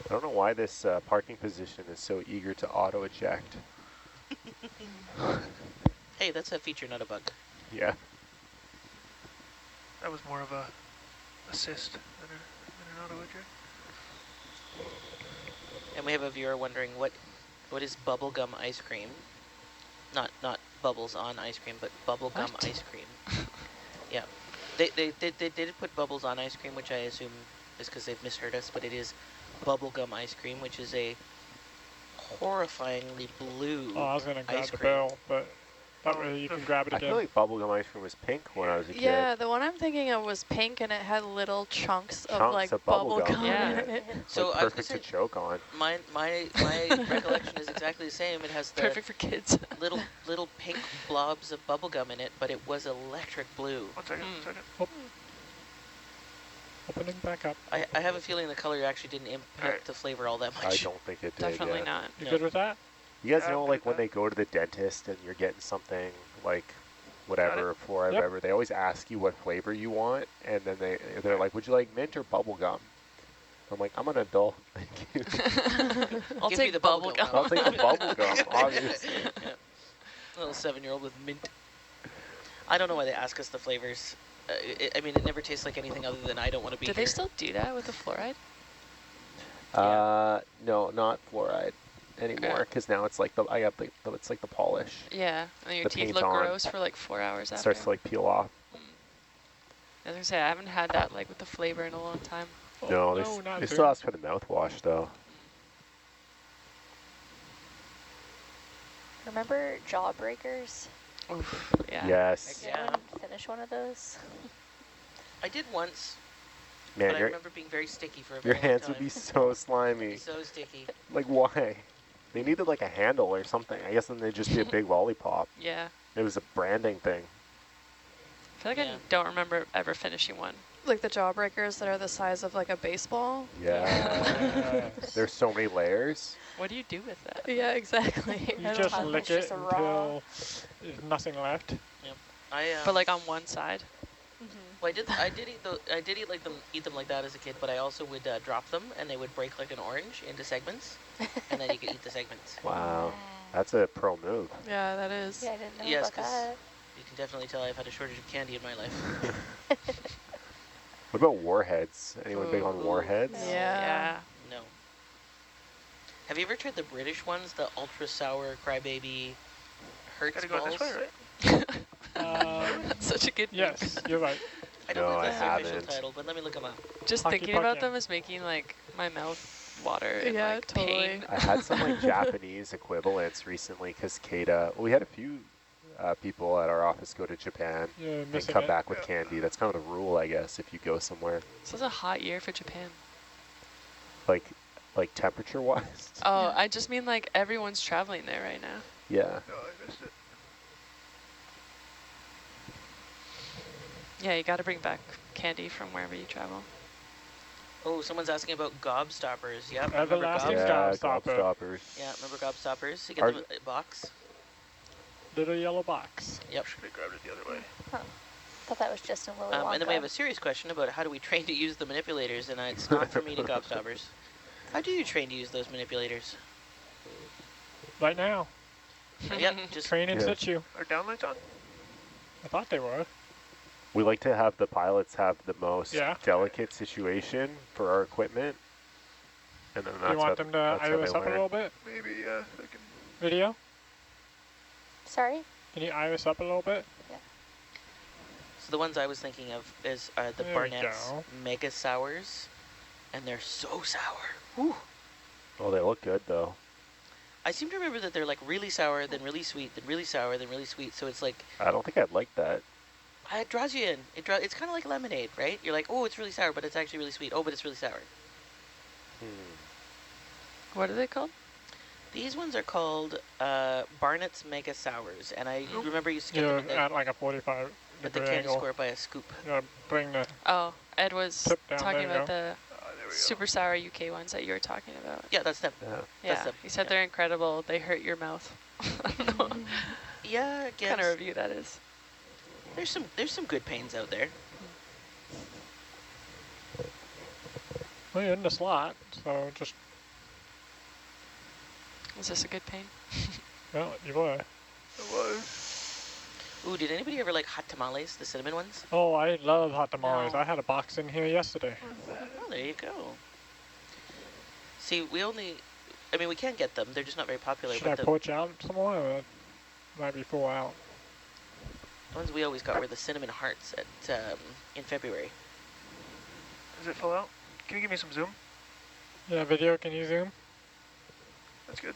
I don't know why this parking position is so eager to auto-eject. Hey, that's a feature, not a bug. Yeah. That was more of a assist than an auto eject. And we have a viewer wondering what is bubblegum ice cream? Not bubbles on ice cream, but bubblegum What? ice cream. Yeah. They did put bubbles on ice cream, which I assume is because they've misheard us, but it is bubblegum ice cream, which is a horrifyingly blue Oh, I was gonna grab ice the cream. barrel, but that way you can grab it I again. feel like bubblegum ice cream was pink when I was a kid. Yeah, the one I'm thinking of was pink and it had little chunks of Chunks like of bubble bubblegum. gum Yeah. in it. So Like I was perfect to gonna say, choke on. my recollection is exactly the same. It has the Perfect for kids. little pink blobs of bubblegum in it, but it was electric blue. 1 second, 1 second. Opening back up. I have a feeling the color actually didn't impact Alright. the flavor all that I much. don't think it did. Definitely Yeah. not. You No. good with that? You guys Yeah, know, I'm like good when with they go to the dentist and you're getting something like Got whatever, it. fluoride, Yep. whatever, they always ask you what flavor you want, and then they're like, "Would you like mint or bubble gum?" I'm like, "I'm an adult, thank you." I'll Give me take the bubble gum. gum. I'll take the bubble gum, obviously. Yeah. Little 7-year-old with mint. I don't know why they ask us the flavors. I mean, it never tastes like anything other than I don't want to be Do here. they still do that with the fluoride? No, not fluoride anymore, Yeah. because now it's like it's like the polish. Yeah, and your The teeth paint's look on. gross for like 4 hours It after. starts to like peel off. I was gonna say, I haven't had that like with the flavor in a long time. No, no, not they Zoom. still ask for the mouthwash though. Remember Jawbreakers? Oof, yeah. Yes. Yeah. Did anyone finish one of those? I did once, Man, but I remember being very sticky for a your very long hands time. would be so slimy. So sticky. Like, why? They needed like a handle or something. I guess then they'd just be a big lollipop. Yeah. It was a branding thing. I feel like Yeah. I don't remember ever finishing one. Like the jawbreakers that are the size of like a baseball. Yeah. Yes. There's so many layers. What do you do with that? Yeah, exactly. You I don't just have- lick It's it just raw. until there's nothing left. But like on one side? Well, I did eat them like that as a kid, but I also would drop them, and they would break like an orange into segments, and then you could eat the segments. Wow. That's a pro move. Yeah, that is. Yeah, I didn't know Yes, about 'cause that. you can definitely tell I've had a shortage of candy in my life. What about warheads? Anyone big on Ooh. warheads? Yeah. No. Have you ever tried the British ones, the ultra sour crybaby Hertz Gotta go balls? this way, right? That's such a good Yes, you're right. I don't No, know I if that's the official haven't. title, but let me look them up. Just Hockey thinking about pucking. them is making like my mouth water and Yeah, like totally. pain. I had some like Japanese equivalents recently because Keita, well, we had a few people at our office go to Japan You're and missing come it. back with candy. That's kind of the rule, I guess, if you go somewhere. This is a hot year for Japan. Like temperature wise. Oh, I just mean like everyone's traveling there right now. Yeah. No, I missed it. Yeah, you got to bring back candy from wherever you travel. Oh, someone's asking about gobstoppers. Yep, remember Everlasting Yeah, Gobstopper. gobstoppers. Yeah, remember gobstoppers? You get Are- them in a box. Little yellow box. Yep. Should have grabbed it the other way. Thought that was just in Willy Wonka. And then we have a serious question about how do we train to use the manipulators, and it's not for me to gobstoppers. How do you train to use those manipulators? Right now. Yep, just Train in Yeah. situ. Are downlights on? I thought they were. We like to have the pilots have the most Yeah. delicate situation for our equipment. And then that's You want how, them to that's how eye they us up a learn. little bit? Maybe, yeah. I can. Video? Sorry? Can you eye us up a little bit? So the ones I was thinking of is the There we Barnett's go. Mega Sours, and they're so sour. Whew. Oh, they look good though. I seem to remember that they're like really sour, then really sweet, then really sour, then really sweet. So it's like I don't think I'd like that. it draws you in. It's kind of like lemonade, right? You're like, oh, it's really sour, but it's actually really sweet. Oh, but it's really sour. What are they called? These ones are called Barnett's Mega Sours, and I remember you used to get You're them in at like a 45 at the degree candy angle. square by a scoop. You gotta bring the Oh, Ed was Tip down, talking there you about the There we go. super sour UK ones that you were talking about. Yeah, that's them. Yeah. Yeah, them, he said yeah. they're incredible. They hurt your mouth. I don't know what Yeah, I guess. kind of review that is. There's some good pains out there. well, you're in the slot, so just Is this a good pain? well, you were. It was. Ooh, did anybody ever like hot tamales, the cinnamon ones? Oh, I love hot tamales. No. I had a box in here yesterday. Oh, there you go. See, I mean, we can get them. They're just not very popular. Should I But the poach out some more? Or that might be full out. ones we always got were the cinnamon hearts at in February. Is it full out? Can you give me some zoom? Yeah, video, can you zoom? That's good.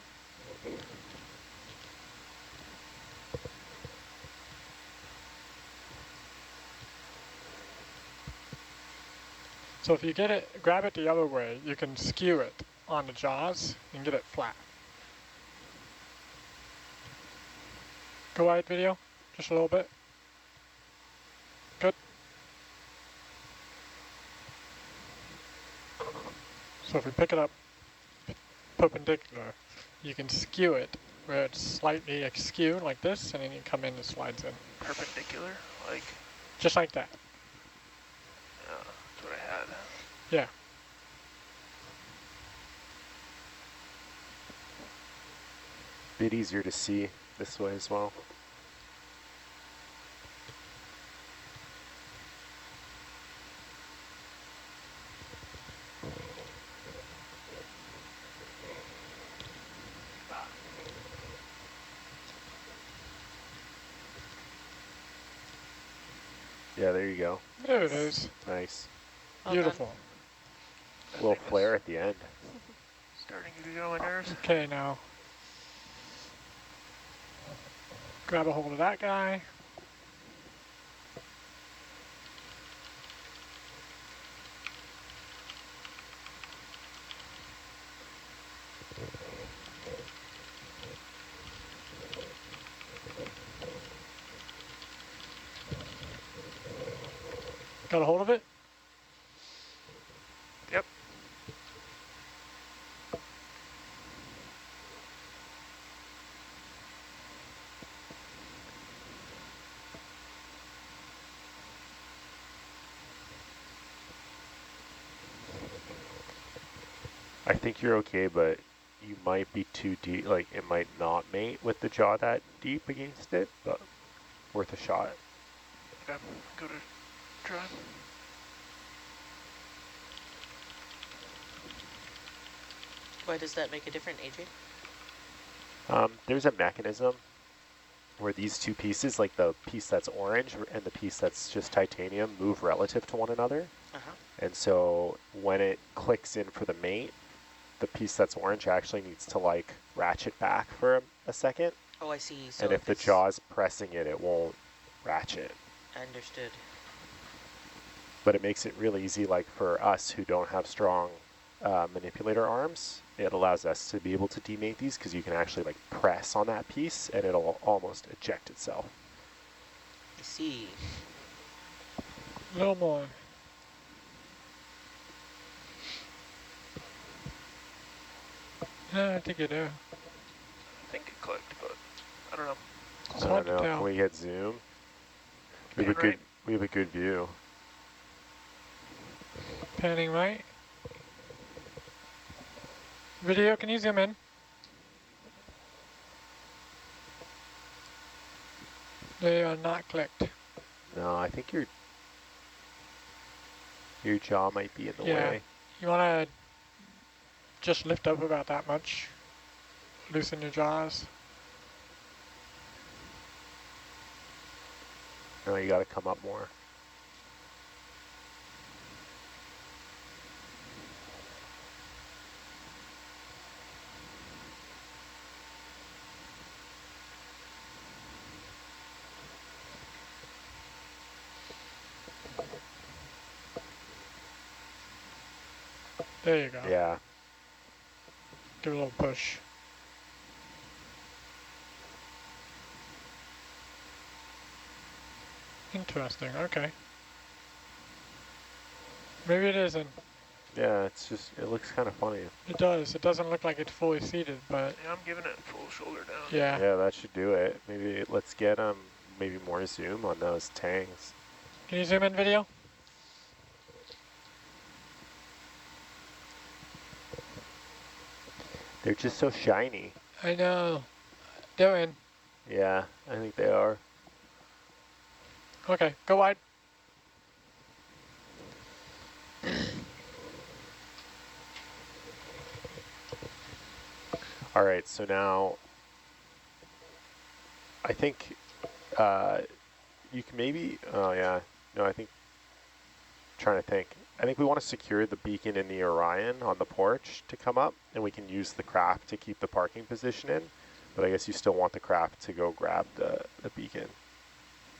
So if you get it, grab it the other way, you can skew it on the jaws and get it flat. Go wide, video, just a little bit. Good. So if we pick it up perpendicular, you can skew it where it's slightly askew like this, and then you come in and it slides in. Perpendicular, like, Just like that. that's what I had. Yeah. Bit easier to see this way as well. Yeah, there you go. There it is. Nice. Well Beautiful. That Little thing is flare at the end. starting to get on my nerves. Okay, now grab a hold of that guy. Got a hold of it? Yep. I think you're okay, but you might be too deep. Like, it might not mate with the jaw that deep against it, but worth a shot. Okay, go to try. Why does that make a difference, AJ? There's a mechanism where these two pieces, like the piece that's orange and the piece that's just titanium, move relative to one another. Uh-huh. And so when it clicks in for the mate, the piece that's orange actually needs to like ratchet back for a second. Oh, I see. So And if the it's jaw's pressing it, it won't ratchet. understood. But it makes it really easy, like for us who don't have strong manipulator arms, it allows us to be able to demate these because you can actually like press on that piece and it'll almost eject itself. I see. A little more. Yeah, I think you do. I think it clicked, but I don't know. It's I hard don't to know. tell. Can we get zoom? We have a Pan right. we have a good view. Panning right. Video, can you zoom in? They are not clicked. No, I think your jaw might be in the Yeah. way. You want to just lift up about that much. Loosen your jaws. No, you got to come up more. There you go. Yeah. Give it a little push. Interesting, okay. Maybe it isn't. Yeah, it's just, it looks kind of funny. It does. It doesn't look like it's fully seated, but Yeah, I'm giving it full shoulder down. yeah. Yeah, that should do it. Maybe let's get maybe more zoom on those tangs. Can you zoom in, video? They're just so shiny. I know. They're in. Yeah, I think they are. Okay, go wide. All right, so now I think you can maybe, oh yeah, no, I think, trying to think. I think we want to secure the beacon in the Orion on the porch to come up, and we can use the craft to keep the parking position in, but I guess you still want the craft to go grab the beacon.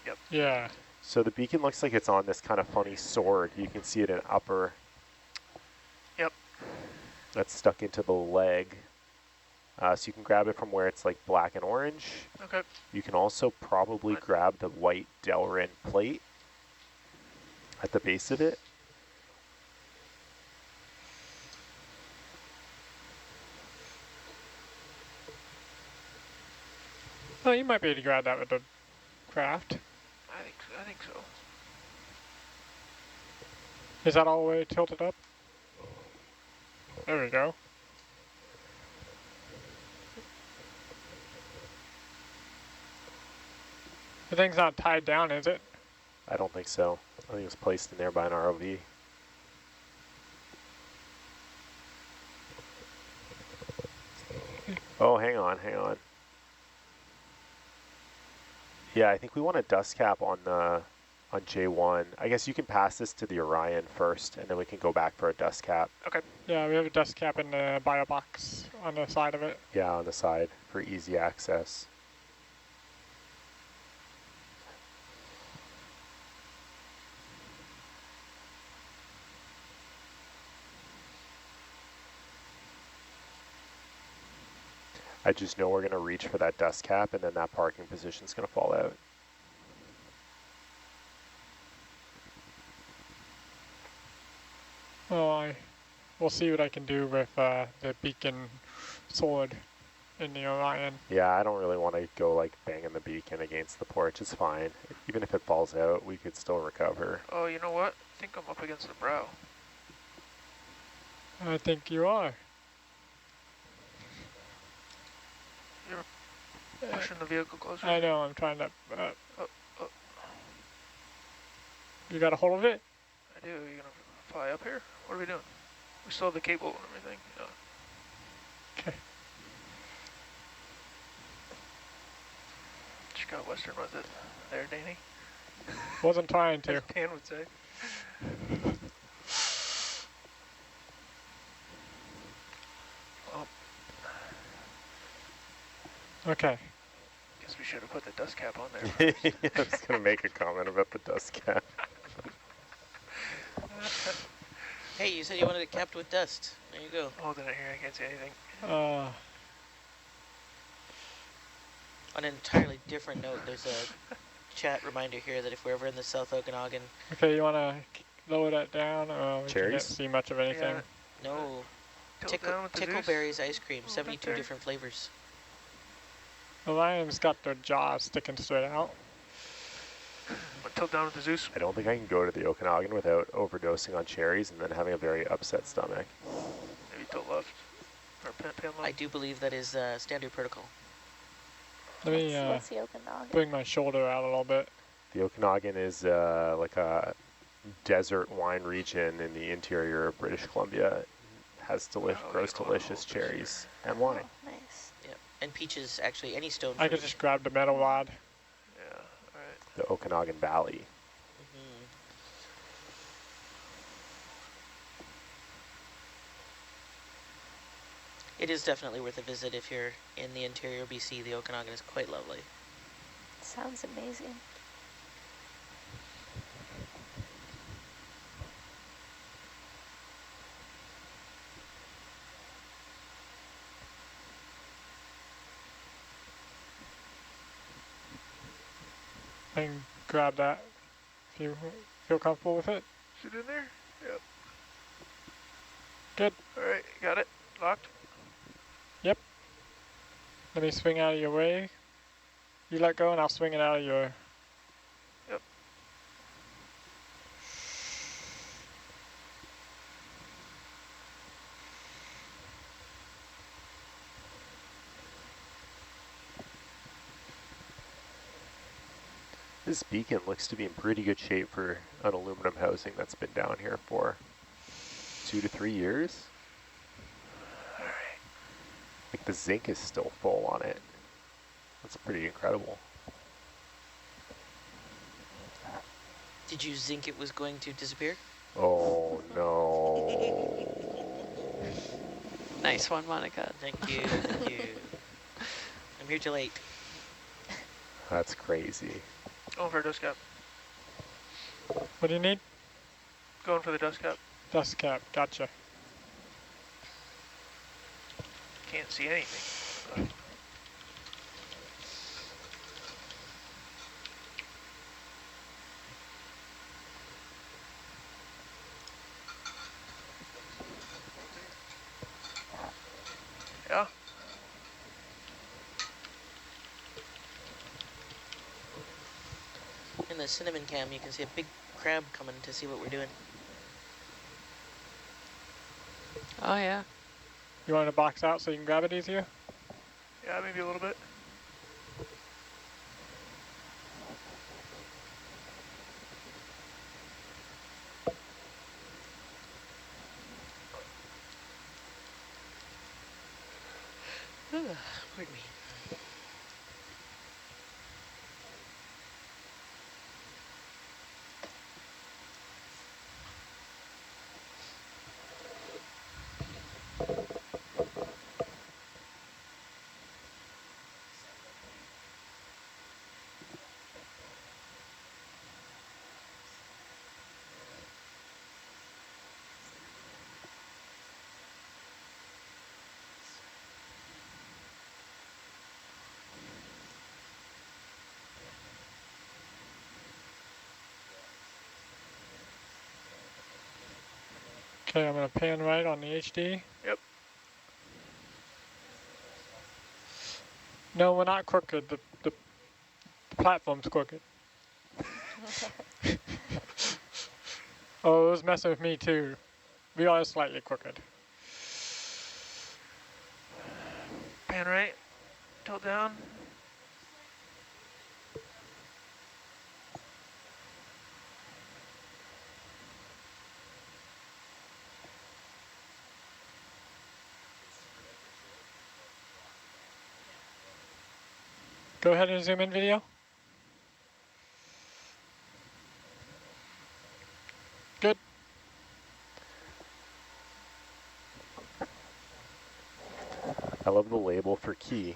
Yep. Yeah. So the beacon looks like it's on this kind of funny sword. You can see it in upper. Yep. That's stuck into the leg. So you can grab it from where it's like black and orange. Okay. You can also probably grab the white Delrin plate at the base of it. Oh, you might be able to grab that with the craft. I think so. Is that all the way tilted up? There we go. The thing's not tied down, is it? I don't think so. I think it was placed in there by an ROV. Oh, hang on, hang on. Yeah, I think we want a dust cap on J1. I guess you can pass this to the Orion first, and then we can go back for a dust cap. Okay. Yeah, we have a dust cap in the bio box on the side of it. Yeah, on the side for easy access. I just know we're going to reach for that dust cap, and then that parking position's going to fall out. Oh, we'll see what I can do with the beacon sword in the Orion. Yeah, I don't really want to go like banging the beacon against the porch. It's fine. Even if it falls out, we could still recover. Oh, you know what? I think I'm up against the brow. I think you are. You're pushing the vehicle closer. I know, I'm trying to... Oh. You got a hold of it? I do. Are you going to fly up here? What are we doing? We still have the cable and everything. Yeah. Okay. Just got Western with it. There, Danny. Wasn't trying to. As Dan would say. Oh, Okay. guess we should have put the dust cap on there. I was going to make a comment about the dust cap. Hey, you said you wanted it capped with dust. There you go. Oh, then I hear I can't see anything. On an entirely different note, there's a chat reminder here that if we're ever in the South Okanagan... Okay, you want to lower that down? We Cherries? can't see much of anything. Yeah. No. Tilt down with the Zeus. Tickleberries ice cream, Oh, 72 right different flavors. The lion's got their jaws sticking straight out. But tilt down with the Zeus. I don't think I can go to the Okanagan without overdosing on cherries and then having a very upset stomach. Maybe tilt left. Or pan left. I do believe that is standard protocol. Let me What's the Okanagan? bring my shoulder out a little bit. The Okanagan is like a desert wine region in the interior of British Columbia. It has grows delicious cherries and wine. Oh, nice. Yep. And peaches, actually, any stone I fruit. could just grab the metal rod. Yeah, alright. The Okanagan Valley. Mhm. It is definitely worth a visit if you're in the interior BC. The Okanagan is quite lovely. Sounds amazing. I can grab that if you feel comfortable with it. Is it in there? Yep. Good. Alright, got it. Locked. Yep. Let me swing out of your way. You let go and I'll swing it out of your... Yep. This beacon looks to be in pretty good shape for an aluminum housing that's been down here for 2 to 3 years. Alright. Like the zinc is still full on it. That's pretty incredible. Did you think it was going to disappear? Oh no. Nice one, Monica. Thank you, thank you. I'm here till 8. That's crazy. Going for a dust cap. What do you need? Going for the dust cap. Dust cap. Gotcha. Can't see anything. Yeah. the cinnamon cam, you can see a big crab coming to see what we're doing. Oh, yeah. You want to box out so you can grab it easier? Yeah, maybe a little bit. Pardon me. Okay, I'm going to pan right on the HD. Yep. No, we're not crooked. The platform's crooked. Oh, it was messing with me too. We are slightly crooked. Pan right, tilt down. Go ahead and zoom in video. Good. I love the label for key.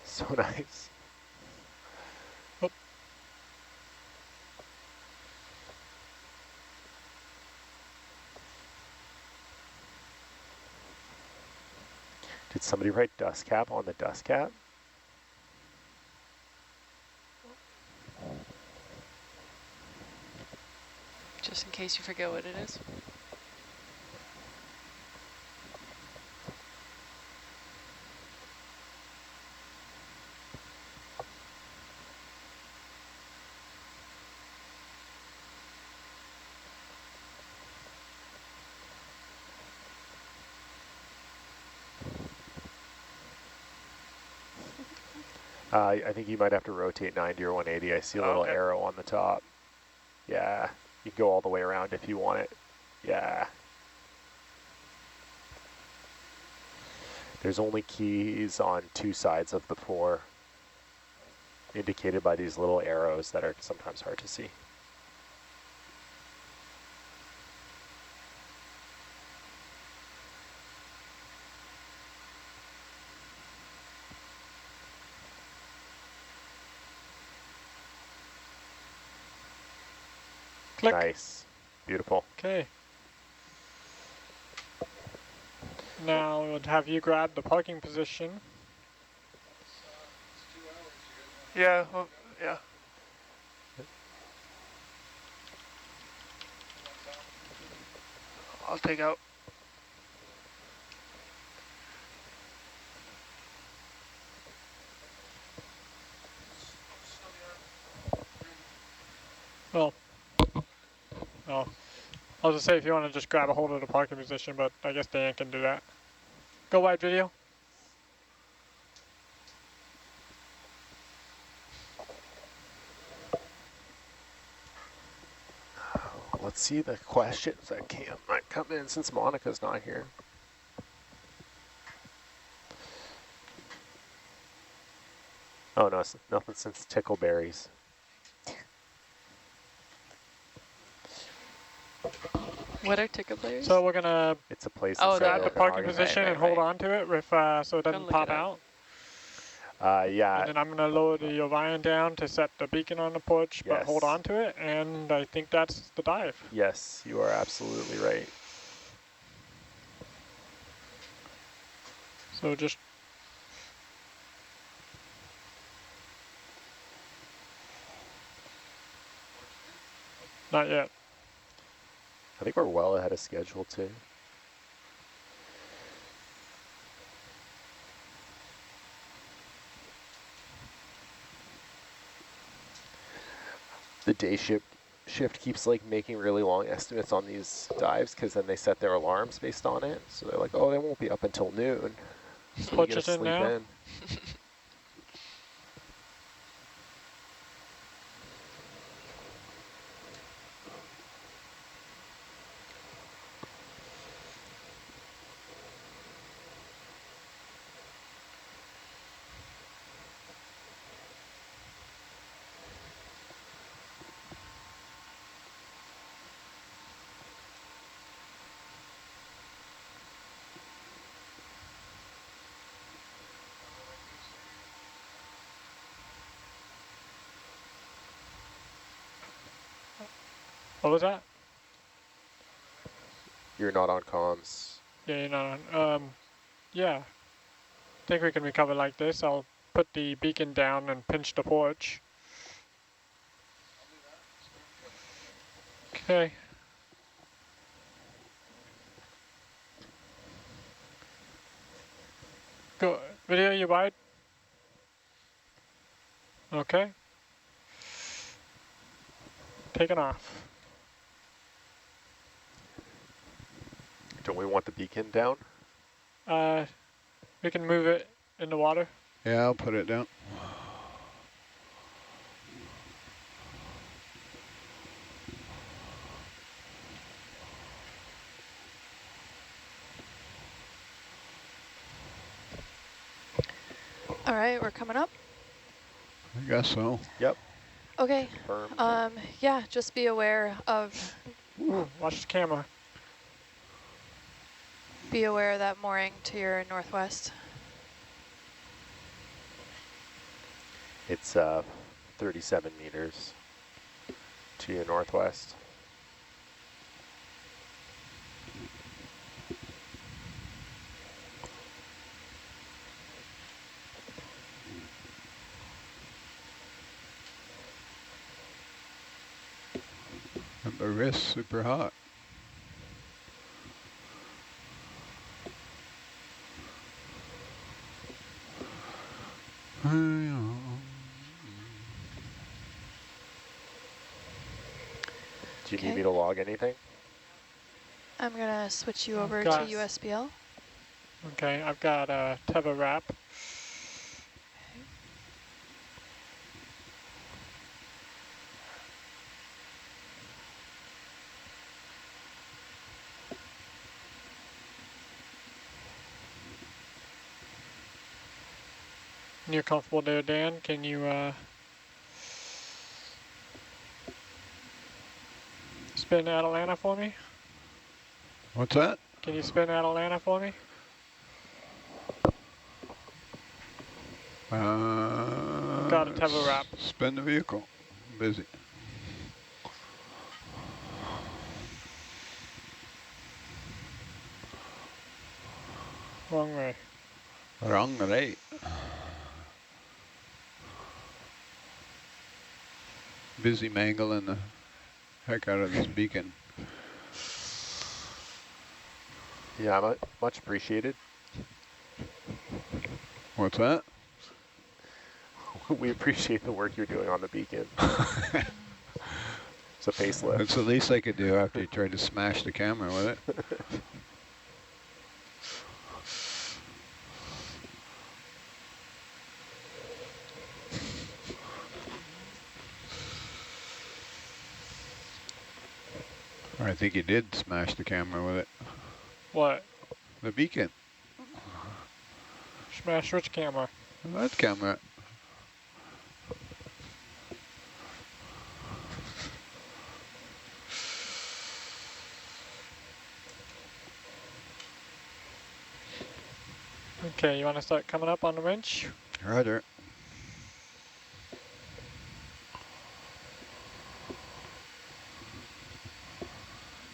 So nice. Oh. Did somebody write dust cap on the dust cap? Just in case you forget what it is. I think you might have to rotate 90 or 180. I see a little Okay. arrow on the top. Yeah, you can go all the way around if you want it. Yeah. There's only keys on 2 sides of the 4, indicated by these little arrows that are sometimes hard to see. Click. Nice. Beautiful. Okay. Now we'll have you grab the parking position. Yeah, well, yeah. I'll take out. Well, oh, I was gonna say if you want to just grab a hold of the parking position, but I guess Dan can do that. Go wide video. Let's see the questions that might come in since Monica's not here. Oh no, nothing since tickleberries. What are tickleberries? So we're gonna It's a place Oh, inside grab the Open parking Hagen. position and right, hold right. on to it if, so it doesn't look pop it up. out. Yeah, And then I'm gonna lower the Orion down to set the beacon on the porch, but hold Yes. on to it, and I think that's the dive. yes, you are absolutely right. So just not yet. I think we're well ahead of schedule too. the day shift keeps like making really long estimates on these dives because then they set their alarms based on it. So they're like, oh, they won't be up until noon. So we Push get it to in sleep now. in. What was that? You're not on comms. Yeah, you know. Yeah. Think we can recover like this. I'll put the beacon down and pinch the porch. Okay. Go. Video, you wide? Okay. Taking off. Don't we want the beacon down? We can move it in the water. Yeah, I'll put it down. All right, we're coming up. I guess so. Yep. Okay. Confirmed. Yeah, just be aware of Watch the camera. that mooring to your northwest. It's 37 meters to your northwest. And the wrist's super hot. Do you need me to log anything? I'm gonna switch you over Got to USBL. Okay, I've got a tether wrap. You're comfortable there, Dan? Can you spin Atalanta for me? What's that? Can you spin Atalanta for me? Got a tether wrap. Spin the vehicle. I'm busy. Wrong way. Wrong way. Busy mangling the heck out of this beacon. Yeah, much appreciated. What's that? We appreciate the work you're doing on the beacon. It's a facelift. That's the least I could do after you tried to smash the camera with it. Or I think you did smash the camera with it. What? The beacon. Smash which camera? That camera. Okay, you want to start coming up on the winch? Roger.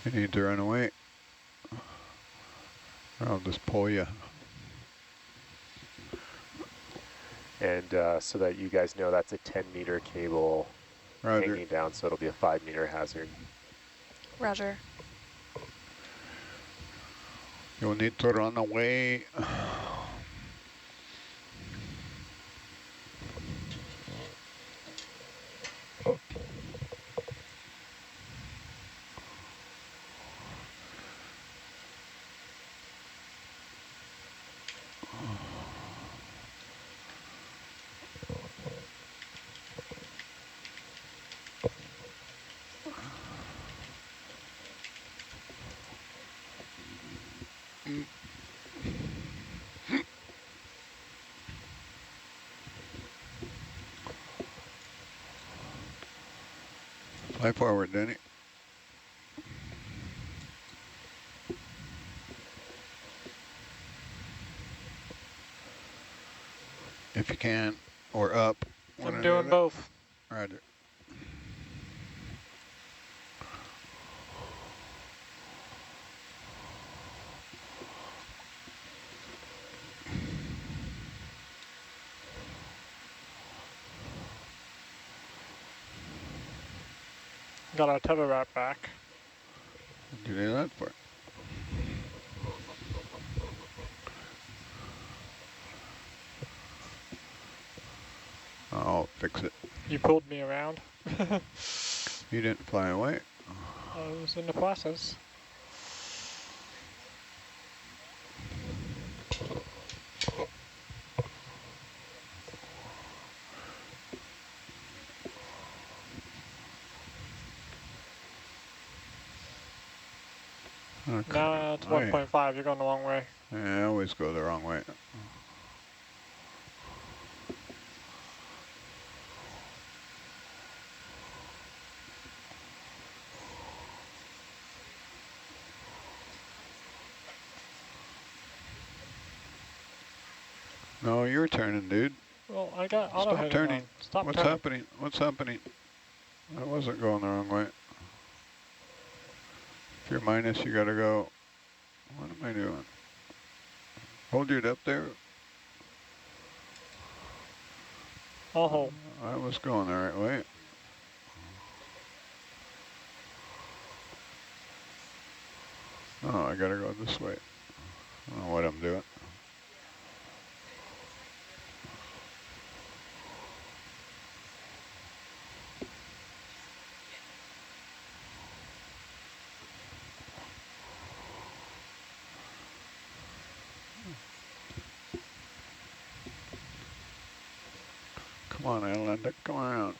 You need to run away. I'll just pull you. And so that you guys know, that's a 10-meter cable Roger. hanging down, so it'll be a 5-meter hazard. Roger. You'll need to run away. Fly forward, Denny. If you can, or up. One I'm or the doing other. both. Roger. Got our tether wrap back. What'd you do that for? I'll fix it. You pulled me around. You didn't fly away. I was in the process. Okay. Now it's Oh, yeah. 1.5. You're going the wrong way. Yeah, I always go the wrong way. No, you're turning, dude. Well, I got auto Stop heading turning. on. Stop What's turning. happening? What's happening? I wasn't going the wrong way. If you're minus, you gotta go. What am I doing? Hold your up there. I'll hold. I was going the right way. Oh, I gotta go this way. I don't know what I'm doing. Come on, Atlanta, come around.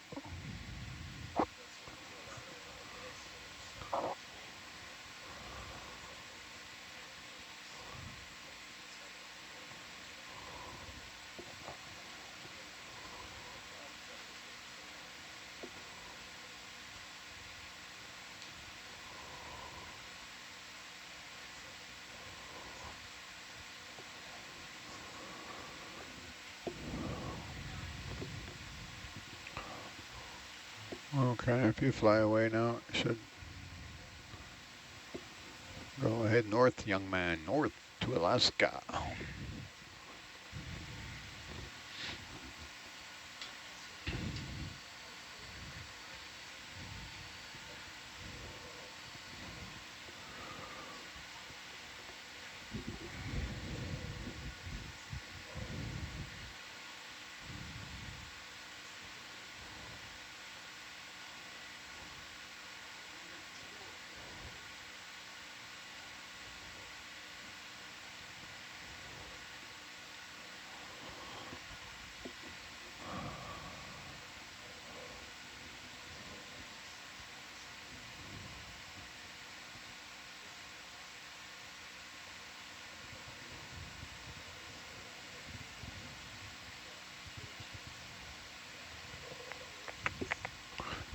Okay, if you fly away now, it should go ahead north, young man, north to Alaska.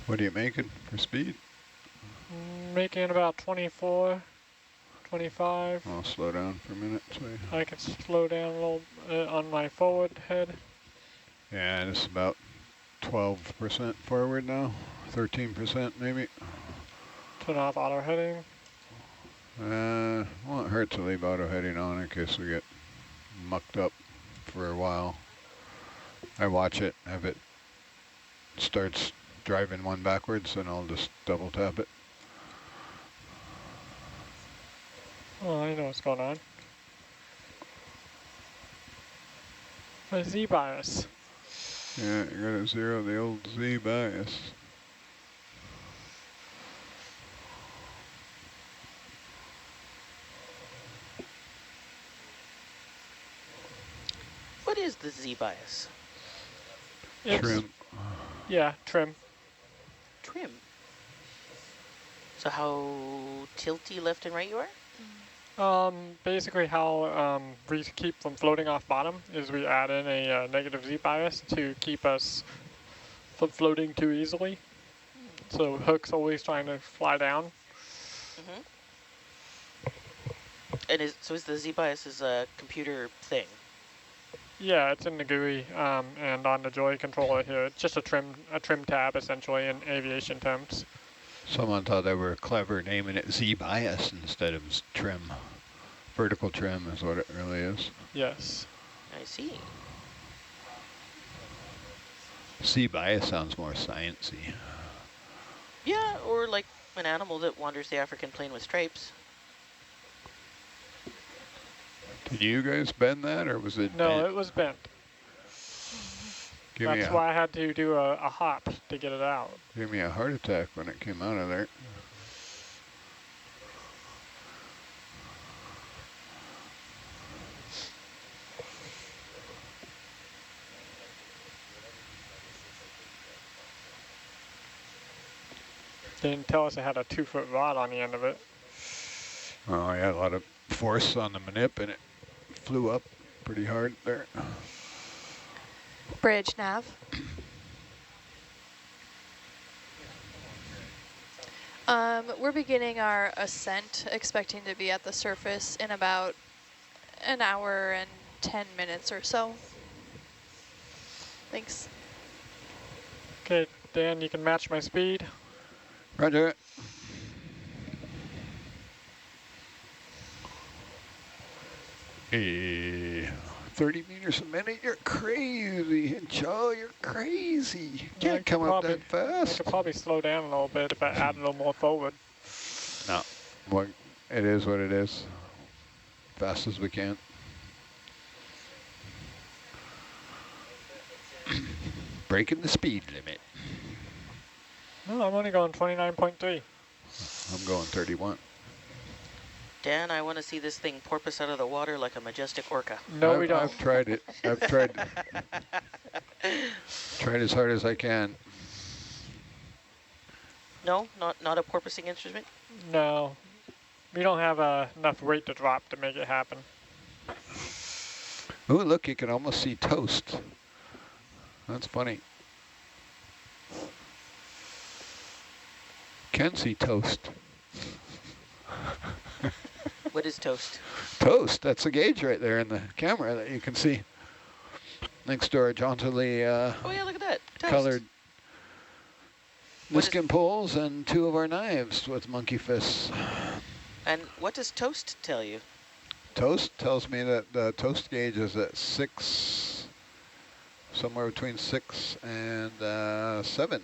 What are you making for speed? Making about 24, 25. I'll slow down for a minute. So I can slow down a little on my forward head. yeah, it's about 12% forward now, 13% maybe. Turn off auto heading. Won't hurt to leave auto heading on in case we get mucked up for a while. I watch it, if it starts driving one backwards, then I'll just double tap it. Oh, I know what's going on. My Z bias. Yeah, you gotta zero the old Z bias. What is the Z bias? It's, Trim. yeah, trim. trim. So how tilty left and right you are? Basically how we keep from floating off bottom is we add in a negative Z bias to keep us from floating too easily. So hook's always trying to fly down. Mm-hmm. And is the Z bias is a computer thing? Yeah, it's in the GUI and on the Joy controller here. It's just a trim tab essentially in aviation terms. Someone thought they were clever naming it Z-bias instead of trim. Vertical trim is what it really is. Yes. I see. Z-bias sounds more sciencey. Yeah, or like an animal that wanders the African plain with stripes. Did you guys bend that, or was it No, bent? it was bent. That's why I had to do a hop to get it out. Gave me a heart attack when it came out of there. They didn't tell us it had a 2-foot rod on the end of it. Oh, I had a lot of force on the manip, and it flew up pretty hard there. Bridge nav. We're beginning our ascent, expecting to be at the surface in about an hour and 10 minutes or so. Thanks. Okay, Dan, you can match my speed. Roger it. Hey, 30 meters a minute? You're crazy, Joe. You're crazy. You can't come up that I fast. could probably slow down a little bit if I add a little more forward. No. Well, it is what it is. Fast as we can. Breaking the speed limit. No, I'm only going 29.3. I'm going 31. Dan, I want to see this thing porpoise out of the water like a majestic orca. No, we don't. I've tried it. I've tried as hard as I can. No, not a porpoising instrument? No, we don't have enough weight to drop to make it happen. Oh, look, you can almost see toast. That's funny. Can see toast. What is toast? Toast, that's a gauge right there in the camera that you can see. Next to our jauntily Oh yeah, look at that. Toast. colored What Niskin poles and 2 of our knives with monkey fists. And what does toast tell you? Toast tells me that the toast gauge is at 6, somewhere between 6 and 7.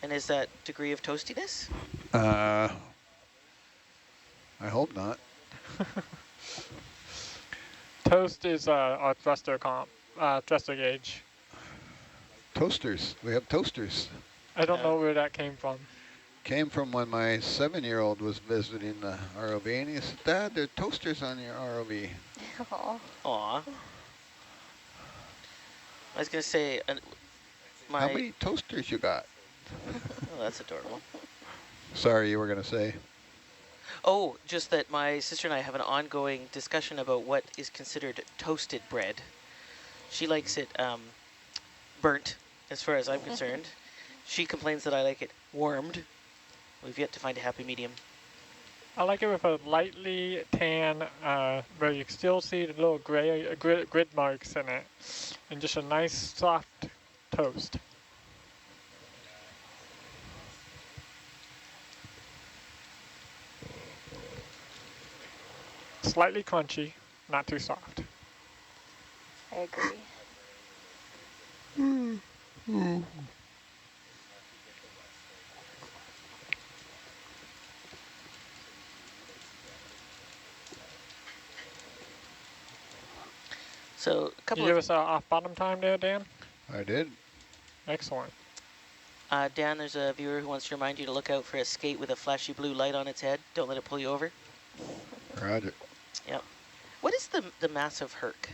And is that degree of toastiness? I hope not. Toast is our thruster gauge. Toasters. We have toasters. I don't know where that came from. Came from when my 7-year-old was visiting the ROV, and he said, "Dad, there are toasters on your ROV." Aw. Aw. I was going to say, How many toasters you got? Oh, that's adorable. Sorry, you were going to say. Oh, just that my sister and I have an ongoing discussion about what is considered toasted bread. She likes it burnt, as far as I'm concerned. She complains that I like it warmed. We've yet to find a happy medium. I like it with a lightly tan, where you can still see the little gray grid marks in it, and just a nice soft toast. Slightly crunchy, not too soft. I agree. So, a You couple give of... us off-bottom time there, Dan? I did. Excellent. Dan, there's a viewer who wants to remind you to look out for a skate with a flashy blue light on its head. Don't let it pull you over. Roger. Yep. What is the mass of Herc?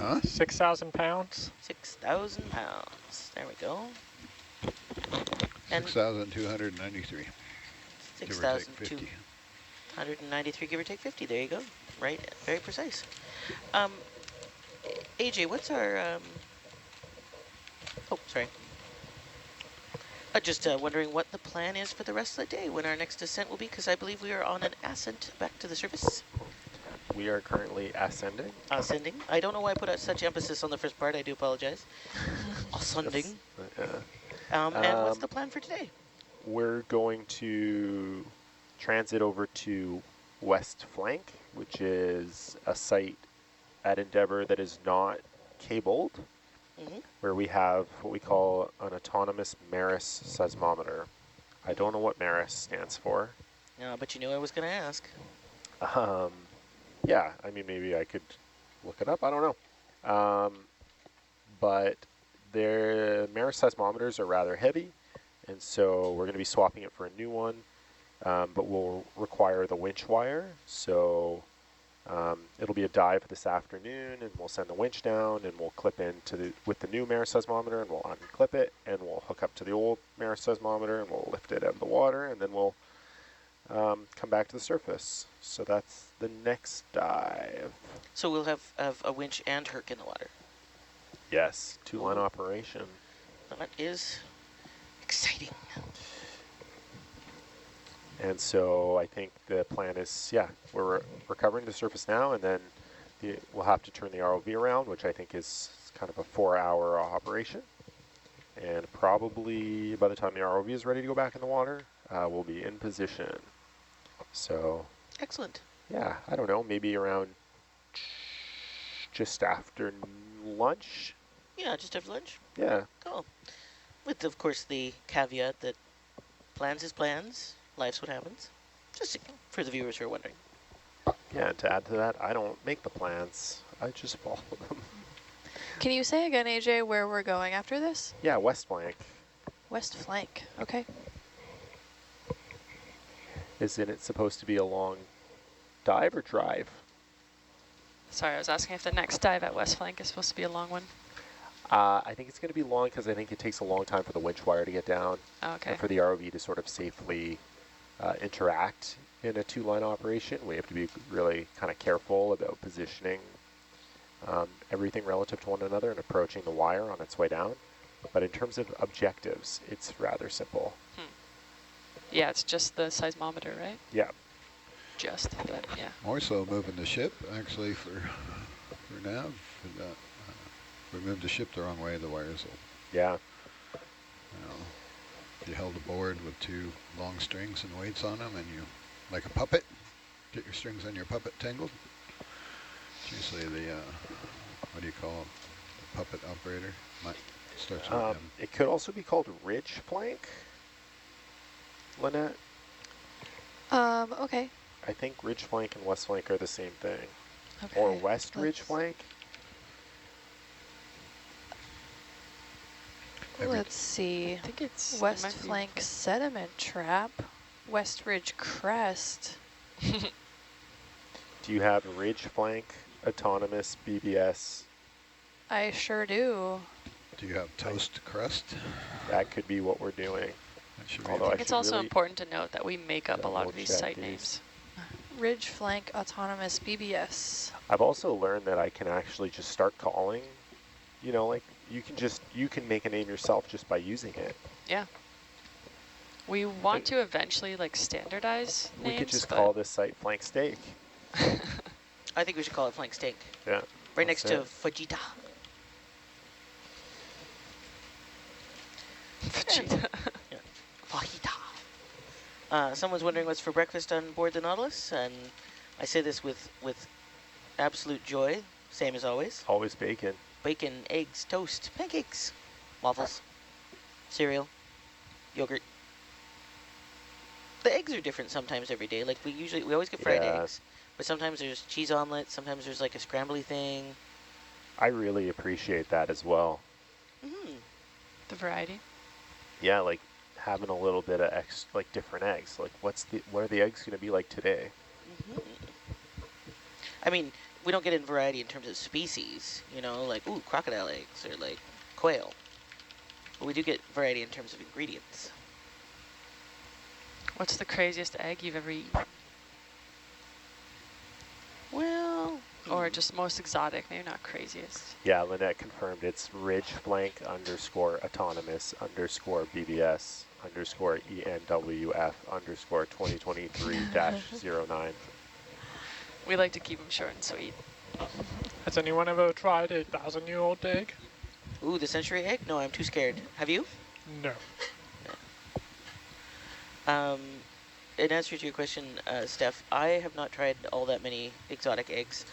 Huh? 6,000 pounds. 6,000 pounds. There we go. And 6,293. Give or take 50. 6,293, give or take 50. There you go. Right, very precise. AJ, what's our... oh, sorry. Just wondering what the plan is for the rest of the day, when our next descent will be, because I believe we are on an ascent back to the surface. We are currently ascending. Ascending. I don't know why I put such emphasis on the first part. I do apologize. Ascending. And what's the plan for today? We're going to transit over to West Flank, which is a site at Endeavour that is not cabled, where we have what we call an autonomous Maris seismometer. I don't know what Maris stands for. But you knew I was going to ask. Yeah, I mean, maybe I could look it up. I don't know. But their Maris seismometers are rather heavy, and so we're going to be swapping it for a new one, but we'll require the winch wire. So it'll be a dive this afternoon, and we'll send the winch down, and we'll clip into with the new Maris seismometer, and we'll unclip it, and we'll hook up to the old Maris seismometer, and we'll lift it out of the water, and then we'll come back to the surface. So that's the next dive. So we'll have a winch and Herc in the water. Yes, two-line operation. That is exciting. And so I think the plan is, yeah, we're recovering the surface now, and then we'll have to turn the ROV around, which I think is kind of a 4-hour operation. And probably by the time the ROV is ready to go back in the water, we'll be in position. So, excellent. Yeah, I don't know, maybe around just after lunch. Yeah, just after lunch. Yeah. Cool. With, of course, the caveat that plans is plans, life's what happens. Just for the viewers who are wondering. Yeah, and to add to that, I don't make the plans. I just follow them. Can you say again, AJ, where we're going after this? Yeah, West Flank. West Flank, okay. Isn't it supposed to be a long dive or drive? Sorry, I was asking if the next dive at West Flank is supposed to be a long one. I think it's going to be long because I think it takes a long time for the winch wire to get down. Oh, okay. And for the ROV to sort of safely interact in a two-line operation. We have to be really kind of careful about positioning everything relative to one another and approaching the wire on its way down. But in terms of objectives, it's rather simple. Yeah, it's just the seismometer, right? Yeah. Just, but yeah. More so moving the ship, actually, for nav. If we move the ship the wrong way, the wires will... Yeah. If you held a board with two long strings and weights on them, and you, like a puppet, get your strings on your puppet tangled. It's usually the, what do you call them? The puppet operator. Starts with M. It could also be called ridge flank, Lynette. Okay. I think ridge flank and west flank are the same thing. Okay. Or west ridge flank. Let's see. I think it's West Flank sediment trap, West Ridge crest. Do you have ridge flank, autonomous, BBS? I sure do. Do you have toast crust? That could be what we're doing. I think it's also important to note that we make up a lot of these site names. Ridge Flank autonomous BBS. I've also learned that I can actually just start calling, you know, like you can make a name yourself just by using it. Yeah. We want to eventually like standardize names. We could just call this site Flank Steak. I think we should call it Flank Steak. Yeah. Right next to Fajita. Fajita. Yeah. Fajita. Someone's wondering what's for breakfast on board the Nautilus, and I say this with absolute joy, same as always. Always bacon. Bacon, eggs, toast, pancakes, waffles, cereal, yogurt. The eggs are different sometimes every day. Like we always get fried eggs, but sometimes there's cheese omelet, sometimes there's like a scrambly thing. I really appreciate that as well. The variety. Yeah, like having a little bit of like different eggs. Like what are the eggs going to be like today? I mean, we don't get in variety in terms of species, you know, like, ooh, crocodile eggs or like quail. But we do get variety in terms of ingredients. What's the craziest egg you've ever eaten? Well, Or just most exotic, maybe not craziest. Yeah, Lynette confirmed it's ridgeflank_autonomous_BBS_ENWF_2023-09. We like to keep them short and sweet. Has anyone ever tried a 1,000-year-old egg? ooh, the century egg? No, I'm too scared. Have you? No. In answer to your question, Steph, I have not tried all that many exotic eggs,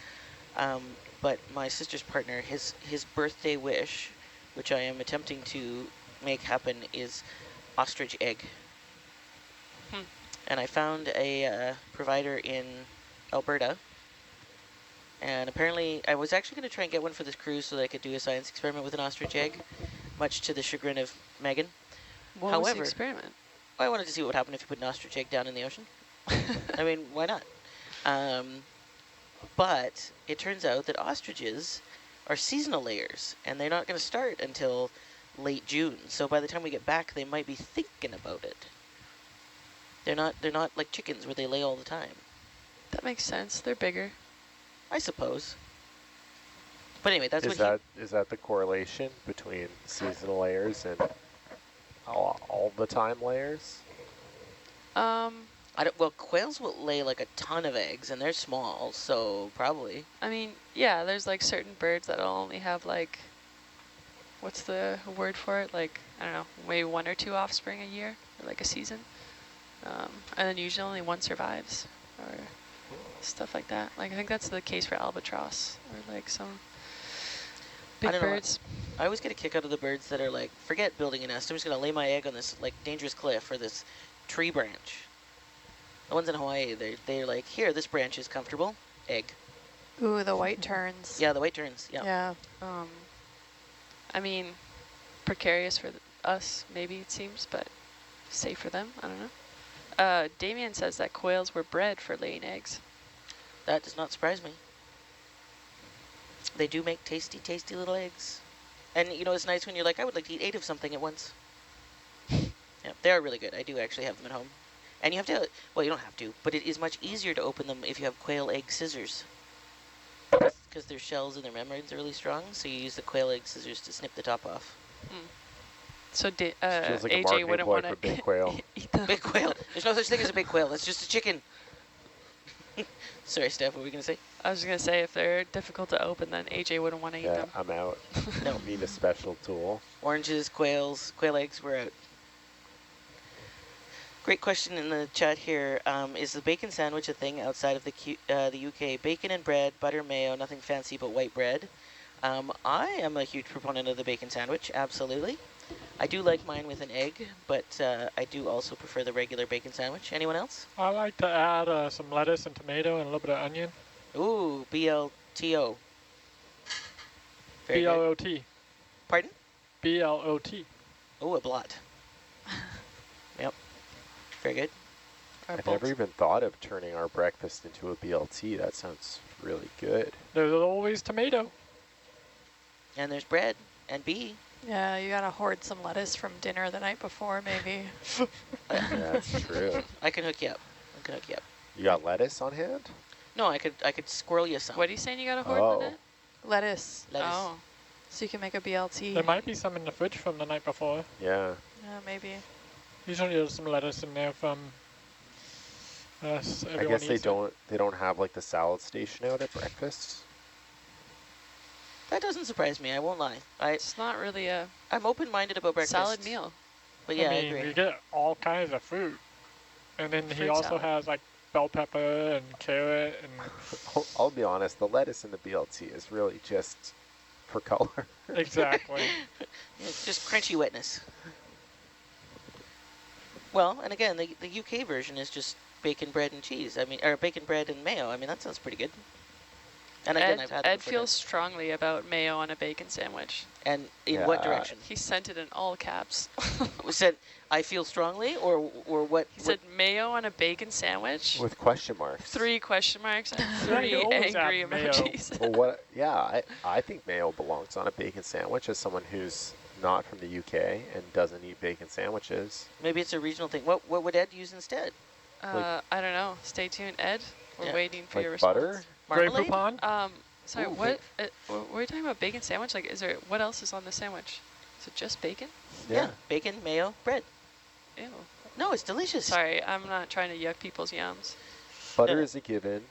but my sister's partner, his birthday wish, which I am attempting to make happen, is ostrich egg. And I found a provider in Alberta, and apparently I was actually going to try and get one for this cruise so that I could do a science experiment with an ostrich egg, much to the chagrin of Megan. What was the However, experiment? I wanted to see what would happen if you put an ostrich egg down in the ocean. I mean, why not? But it turns out that ostriches are seasonal layers, and they're not going to start until late June. So by the time we get back, they might be thinking about it. They're not like chickens where they lay all the time, That makes sense. They're bigger. I suppose. But anyway, that's Is that the correlation between seasonal layers and all the time layers? well, quails will lay like a ton of eggs, and they're small, so probably. I mean, yeah, there's like certain birds that'll only have like, what's the word for it? Like, I don't know, maybe 1 or 2 offspring a year, or like a season. And then usually only one survives, or stuff like that. Like, I think that's the case for albatross, or like some big birds. I always get a kick out of the birds that are like, forget building a nest, I'm just going to lay my egg on this like dangerous cliff or this tree branch. The ones in Hawaii, they're like, here, this branch is comfortable, egg. Ooh, the white terns. Yeah, the white terns, yeah. Yeah. I mean, precarious for us, maybe it seems, but safe for them, I don't know. Damien says that quails were bred for laying eggs. That does not surprise me. They do make tasty, tasty little eggs. And, you know, it's nice when you're like, I would like to eat 8 of something at once. Yeah, they are really good. I do actually have them at home. And you have to, well, you don't have to, but it is much easier to open them if you have quail egg scissors. Because their shells and their membranes are really strong, so you use the quail egg scissors to snip the top off. So Feels like a AJ marketing wouldn't ploy want for to big quail. eat them. Big quail. There's no such thing as a big quail. That's just a chicken. Sorry, Steph, what were we going to say? I was just going to say, if they're difficult to open, then AJ wouldn't want to eat Yeah, them. I'm out. No. Need a special tool. Oranges, quails, quail eggs, we're out. Great question in the chat here. Is the bacon sandwich a thing outside of the UK? Bacon and bread, butter, mayo, nothing fancy but white bread. I am a huge proponent of the bacon sandwich, absolutely. I do like mine with an egg, but I do also prefer the regular bacon sandwich. Anyone else? I like to add some lettuce and tomato and a little bit of onion. Ooh, BLTO. Very good. B-L-O-T. Pardon? B-L-O-T. Oh, a blot. Yep. Very good. I've never even thought of turning our breakfast into a BLT. That sounds really good. There's always tomato. And there's bread and B. Yeah, you gotta hoard some lettuce from dinner the night before, maybe. Yeah, that's true. I can hook you up. You got lettuce on hand? No, I could squirrel you some. What are you saying you got to hoard, Oh. Lynette? Lettuce. Lettuce. Oh. So you can make a BLT. There might be some in the fridge from the night before. Yeah. Yeah, maybe. Usually there's some lettuce in there from us. I guess they don't have like the salad station out at breakfast. That doesn't surprise me, I won't lie. It's not really a I'm open-minded about breakfast. salad meal. But yeah, I I mean, agree. you get all kinds of fruit. And then he Fruit also salad. has like bell pepper and carrot and I'll be honest, the lettuce in the BLT is really just for color. exactly. It's just crunchy wetness. Well, and again, the UK version is just bacon, bread, and cheese. I mean, or bacon, bread, and mayo. I mean, that sounds pretty good. And again, I've had it Ed before feels strongly about mayo on a bacon sandwich. done. And in what direction? He sent it in all caps. We said, I feel strongly, or what? He said mayo on a bacon sandwich? With question marks. 3 question marks and Yeah, 3 you always angry add mayo. emojis. Well, what? Yeah, I think mayo belongs on a bacon sandwich as someone who's not from the UK and doesn't eat bacon sandwiches. Maybe it's a regional thing. What would Ed use instead? I don't know. Stay tuned, Ed. We're Yeah. waiting for Like your response. butter? Grey Marmalade? Poupon? Sorry, Ooh, what? Were you talking about bacon sandwich? Like, what else is on the sandwich? Is it just bacon? Yeah. Bacon, mayo, bread. Ew. No, it's delicious. Sorry, I'm not trying to yuck people's yums. Butter is a given.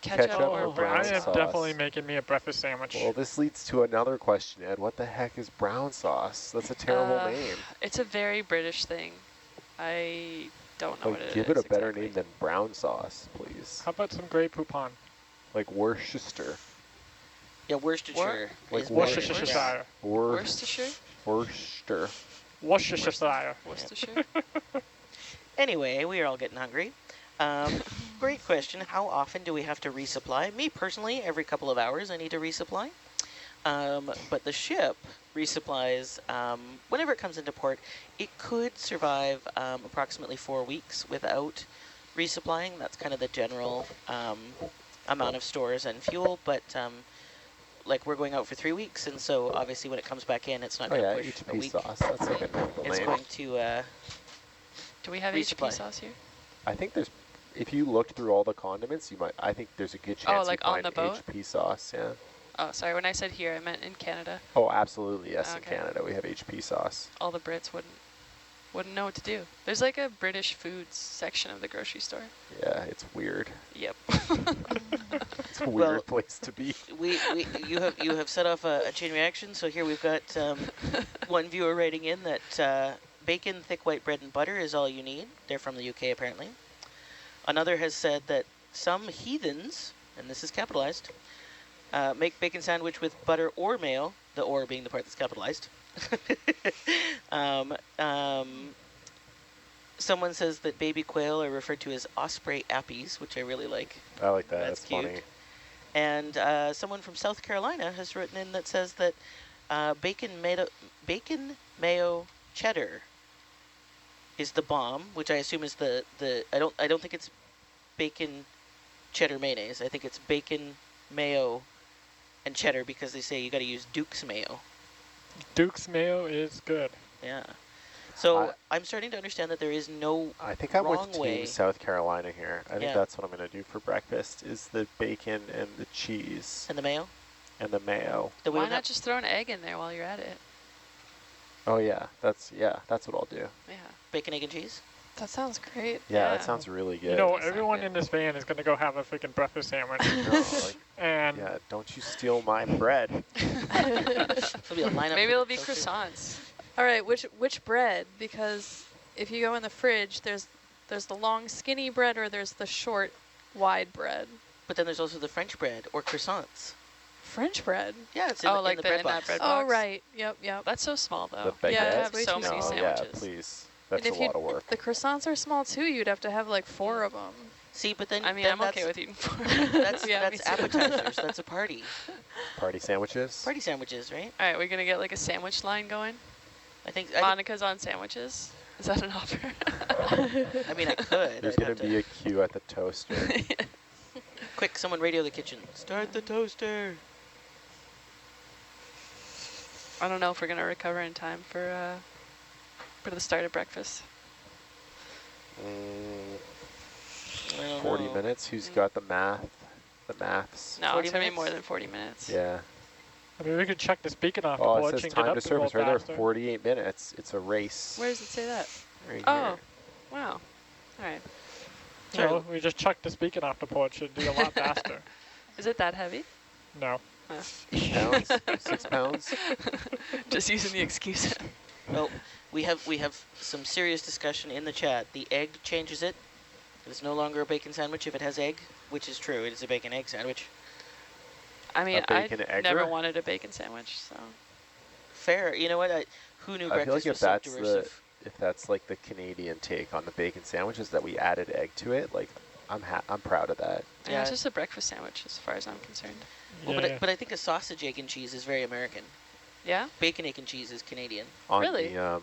Ketchup or brown I am sauce? definitely making me a breakfast sandwich. Well, this leads to another question, Ed. What the heck is brown sauce? That's a terrible name. It's a very British thing. I don't know what it is. Give it a better exactly. name than brown sauce, please. How about some Grey Poupon? Like Worcestershire. Yeah, Worcestershire. Like is what it is. Worcestershire. Worcestershire? Worcester. Worcestershire. Worcestershire? Anyway, we are all getting hungry. Great question. How often do we have to resupply? Me personally, every couple of hours I need to resupply. But the ship resupplies whenever it comes into port. It could survive approximately 4 weeks without resupplying. That's kind of the general amount of stores and fuel. But like we're going out for 3 weeks, and so obviously when it comes back in, it's not Oh going to yeah, push a HP week. sauce. That's like a normal It's name. going to Do we have Resupply. HP sauce here? I think there's, if you look through all the condiments, I think there's a good chance like you on find the boat? HP sauce, yeah. Oh, sorry. When I said here, I meant in Canada. Oh, absolutely, yes, Okay. in Canada we have HP sauce. All the Brits wouldn't know what to do. There's like a British foods section of the grocery store. Yeah, it's weird. Yep. It's a weird Well, place to be. you have set off a chain reaction. So here we've got one viewer writing in that bacon, thick white bread, and butter is all you need. They're from the UK apparently. Another has said that some heathens, and this is capitalized, make bacon sandwich with butter or mayo, the or being the part that's capitalized. Someone says that baby quail are referred to as osprey appies, which I really like. I like that, That's that's cute. funny. And someone from South Carolina has written in that says that bacon, mayo, cheddar is the bomb, which I assume is the I don't think it's bacon, cheddar, mayonnaise. I think it's bacon, mayo, and cheddar because they say you got to use Duke's mayo. Duke's mayo is good. Yeah. So I'm starting to understand that there is no I think I'm wrong with way. Team South Carolina here. I think Yeah. that's what I'm going to do for breakfast is the bacon and the cheese And the mayo? and the mayo. That we Why don't not have- just throw an egg in there while you're at it? Oh yeah, that's what I'll do. Yeah. bacon, egg, and cheese? That sounds great. Yeah, Yeah. that sounds really good. You know, Does sound everyone good. in this van is going to go have a freaking breakfast sandwich. No, like, And yeah, don't you steal my bread. There'll be a lineup. Maybe for it'll the be toaster. croissants. All right, which bread? Because if you go in the fridge, there's the long skinny bread or there's the short wide bread. But then there's also the French bread or croissants. French bread. Yeah, it's in, Oh, the, like in the bread in that box. bread Oh box? right. Yep. That's so small though. The baguette. Yeah, I it's have way so too many small. Yeah, sandwiches. please. That's And a if lot of work. if the croissants are small too, you'd have to have like 4 of them. See, but then I mean, then I'm that's, okay with eating 4. that's Yeah, me that's too. appetizers. That's a party. Party sandwiches. Party sandwiches, right? All right, we're going to get like a sandwich line going. I think Monica's on sandwiches. Is that an offer? I mean, I could. There's I'd going have to be a queue at the toaster. Quick, someone radio the kitchen. Start the toaster. I don't know if we're going to recover in time for the start of breakfast. I don't 40 know. minutes. Who's got the math? The maths. No, 40 it's going to be minutes? more than 40 minutes. Yeah. I mean, we could check this beacon off the Oh, it porch says and get time up to to service go right there. faster. 48 minutes. It's a race. Where does it say that? Right Oh, here. wow. All right. So we just chuck this beacon off the porch and do a lot faster. Is it that heavy? No. 8 pounds? 6 pounds? Just using the excuse. Well, we have some serious discussion in the chat. The egg changes it. It's no longer a bacon sandwich if it has egg, which is true. It is a bacon egg sandwich. I mean, I bacon never egger? wanted a bacon sandwich, so. Fair. You know what? Who knew I feel like breakfast if was so that's derisive? if that's like the Canadian take on the bacon sandwiches that we added egg to it, like I'm proud of that. Yeah, it's just a breakfast sandwich as far as I'm concerned. Well, Yeah. but I think a sausage, egg, and cheese is very American. Yeah? Bacon, egg, and cheese is Canadian. On Really? the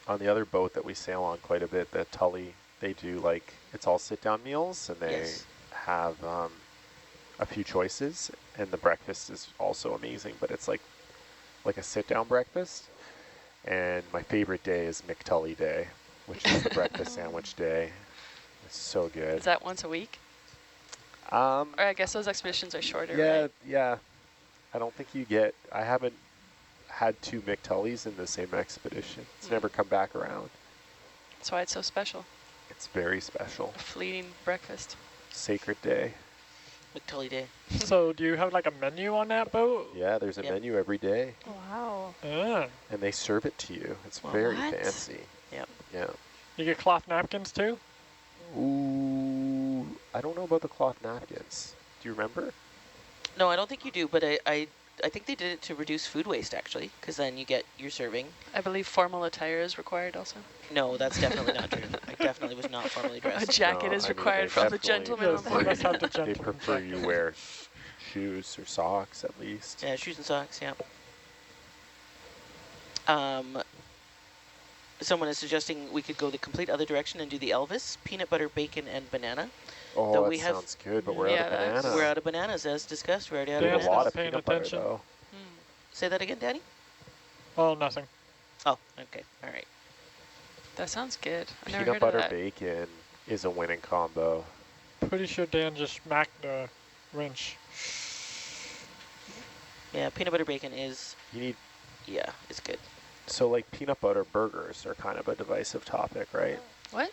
on the other boat that we sail on quite a bit, the Tully, they do like it's all sit-down meals, and they Yes. have a few choices, and the breakfast is also amazing. But it's like a sit-down breakfast. And my favorite day is McTully Day, which is the breakfast sandwich day. It's so good. Is that once a week? Or I guess those expeditions are shorter, Yeah, right? yeah. I don't think I haven't had 2 McTullys in the same expedition. It's never come back around. That's why it's so special. It's very special. A fleeting breakfast. Sacred day. McTully Day. So do you have like a menu on that boat? Yeah, there's a Yep. menu every day, Wow. Ah. and they serve it to you. It's Well, very what? fancy. Yep. Yeah. You get cloth napkins too? Ooh, I don't know about the cloth napkins. Do you remember? No, I don't think you do, but I think they did it to reduce food waste, actually, because then you get your serving. I believe formal attire is required also. No, that's definitely not true. I definitely was not formally A dressed. jacket No, is I mean, required they from the definitely- gentleman on Yes, board. must have the They gentleman prefer you jacket. wear shoes or socks at least. Yeah, shoes and socks, yeah. Someone is suggesting we could go the complete other direction and do the Elvis, peanut butter, bacon, and banana. Oh, Though that we have- sounds good, but we're Yeah, out of that's- banana. We're out of bananas, as discussed. We're already out We of have Dan's a bananas. lot not of paying peanut butter, attention. though. Say that again, Danny? Oh, nothing. Oh, okay. All right. That sounds good. I've never Peanut heard butter of that. bacon is a winning combo. Pretty sure Dan just smacked the wrench. Yeah, peanut butter bacon is, You need yeah, it's good. so like peanut butter burgers are kind of a divisive topic, right? What?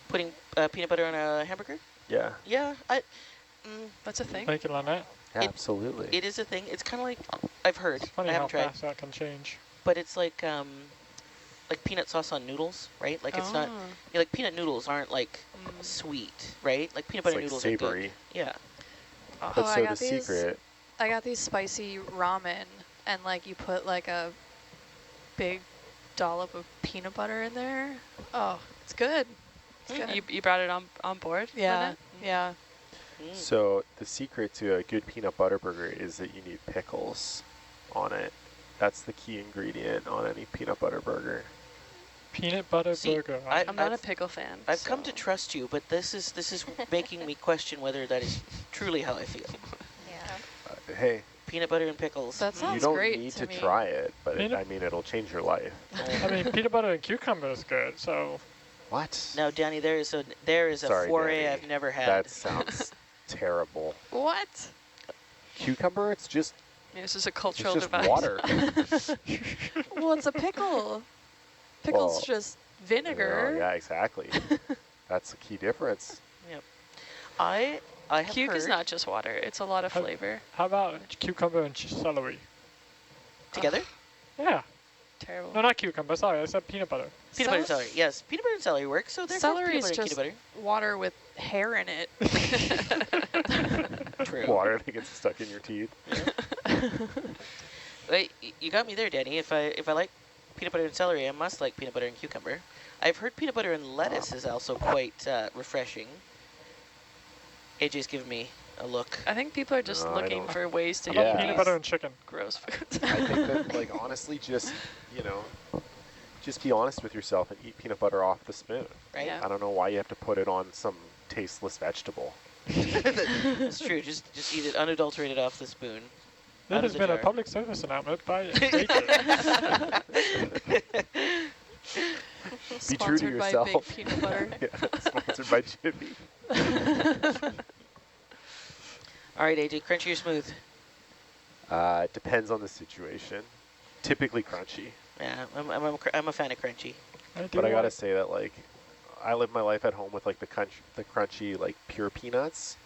Putting peanut butter on a hamburger? Yeah, Yeah, That's a thing? Bacon on that. yeah, It- absolutely. it is a thing. It's kind of like, I've heard, It's funny I how haven't tried, fast that can change. but it's like peanut sauce on noodles, right? Like it's not, like peanut noodles aren't like sweet, right? Like peanut It's butter like noodles savory. are good. Yeah. But Oh, I so got the these- secret, I got these spicy ramen, and like you put like a big dollop of peanut butter in there. Oh, it's good. It's good. You brought it on board? Yeah, Linda? yeah. so the secret to a good peanut butter burger is that you need pickles on it. That's the key ingredient on any peanut butter burger. Peanut butter See, burger. I'm not a I've- pickle fan. I've come to so- trust you, but this is making me question whether that is truly how I feel. Yeah. Hey, Peanut butter and pickles. That you sounds don't great need to to me. try it, but Peanut- I mean, it'll change your life. I mean, peanut butter and cucumber is good, so... What? Now, Danny, there is a Sorry, foray Danny. I've never had. That sounds terrible. What? Cucumber, it's just This is a it's cultural just divide. water. Well, it's a pickle. Pickle's Well, just vinegar. Oh, yeah, exactly. That's the key difference. I have Cuke is heard not just water. It's a lot of How- flavor. How about cucumber and celery? together. Yeah. Terrible. No, not cucumber. Sorry, I said peanut butter. Peanut butter and celery. Yes, peanut butter and celery work. So they're Celery peanut is butter and just peanut water with hair in it. butter. True. Water that gets stuck in your teeth. Wait, you got me there, Danny. If I like peanut butter and celery, I must like peanut butter and cucumber. I've heard peanut butter and lettuce is also quite refreshing. AJ's giving me a look. I think people are just No, I looking don't. for ways to How about Yeah. peanut eat butter these and chicken? gross foods. I think that, like, honestly, just, just be honest with yourself and eat peanut butter off the spoon. Right? Yeah. I don't know why you have to put it on some tasteless vegetable. That's true. Just eat it unadulterated off the spoon. This Out of has the been a jar. public service announcement by Baker. Be true to Sponsored by yourself. Big Peanut Butter. Yeah, sponsored by Jiffy. All right, AJ, crunchy or smooth? It depends on the situation. Typically crunchy. Yeah, I'm a fan of crunchy. But I gotta say that, like, I live my life at home with like the crunchy, like, pure peanuts,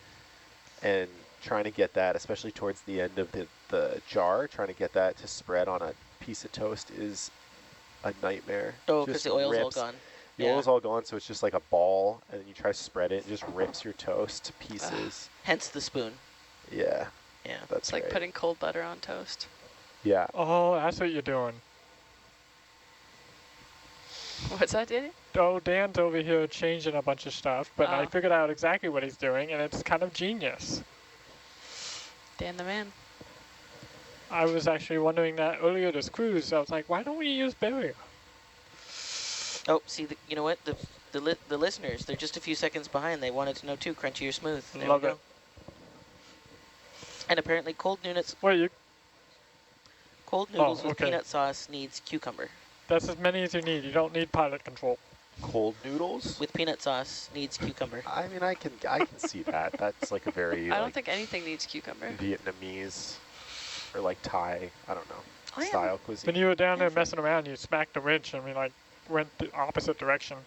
and trying to get that, especially towards the end of the jar, trying to get that to spread on a piece of toast is a nightmare. Oh, because Just the oil's all rips. gone. The oil's all gone, so it's just like a ball, and then you try to spread it, and it just rips your toast to pieces. Hence the spoon. Yeah, Yeah. that's It's like right. putting cold butter on toast. Yeah. Oh, that's what you're doing. What's that, Danny? Oh, Dan's over here changing a bunch of stuff, but I Oh. figured out exactly what he's doing, and it's kind of genius. Dan the man. I was actually wondering that earlier this cruise. I was like, why don't we use barrier? Oh, see, you know what? The listeners, they're just a few seconds behind. They wanted to know too, crunchy or smooth. There Love we go. it. And apparently cold noodles Wait, with okay. peanut sauce needs cucumber. That's as many as you need. You don't need pilot control. Cold noodles? With peanut sauce needs cucumber. I mean, I can see that. That's like a very I don't like, think anything needs cucumber. Vietnamese or like Thai, I don't know, Oh, yeah. style cuisine. When you were down there messing around, you smacked the winch and we like went the opposite direction.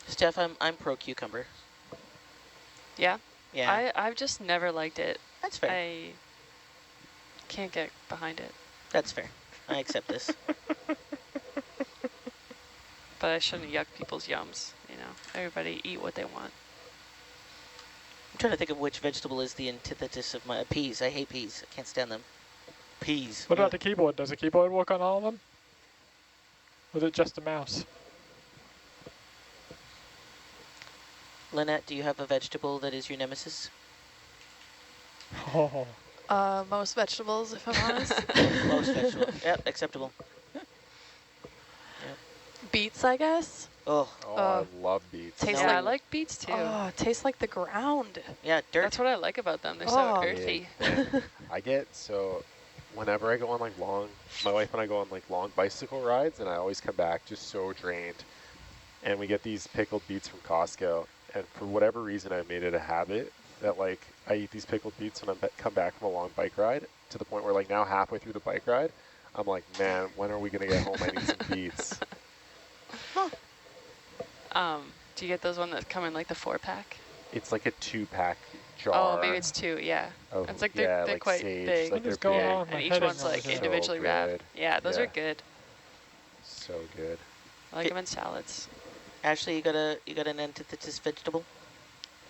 Steph, I'm pro cucumber. Yeah? Yeah, I've just never liked it. that's fair. I can't get behind it. That's fair. I accept this. But I shouldn't yuck people's yums, you know. Everybody eat what they want. I'm trying to think of which vegetable is the antithesis of my peas. I hate peas. I can't stand them. Peas. What about the keyboard? Does the keyboard work on all of them? Or is it just the mouse? Lynette, do you have a vegetable that is your nemesis? Oh, Most vegetables, if I'm honest. Most vegetable. Yep, acceptable. Beets, I guess. Oh, Oh, I love beets. Tastes Yeah, like I like beets too. Oh, it tastes like the ground. yeah, dirt. That's what I like about them. They're Oh. so earthy. I get, so whenever I go on like my wife and I go on like long bicycle rides, and I always come back just so drained. And we get these pickled beets from Costco. And for whatever reason, I made it a habit that like I eat these pickled beets when I come back from a long bike ride, to the point where like now halfway through the bike ride, I'm like, man, when are we going to get home? I need some beets. Do you get those ones that come in like the 4-pack? It's like a 2-pack jar. Oh, maybe it's 2, yeah. of, It's like yeah, they're like quite sage, big. like What is they're going big. on? My And each head one's is like so individually good. wrapped. Yeah, those Yeah. are good. So good. I like them in salads. Ashley, you got an antithesis vegetable?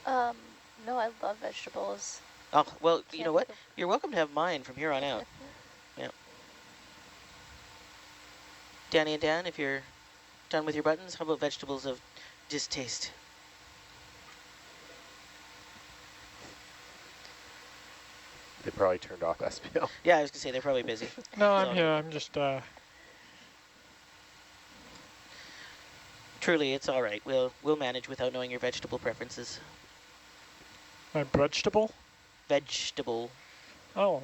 No, I love vegetables. Oh, well, you Can't know what? think of- You're welcome to have mine from here on out. Yeah. Danny and Dan, if you're done with your buttons, how about vegetables of distaste? They probably turned off SPL. Yeah, I was gonna say they're probably busy. no, I'm So- here. I'm just, Truly, it's all right. We'll manage without knowing your vegetable preferences. my vegetable. Vegetable. Oh,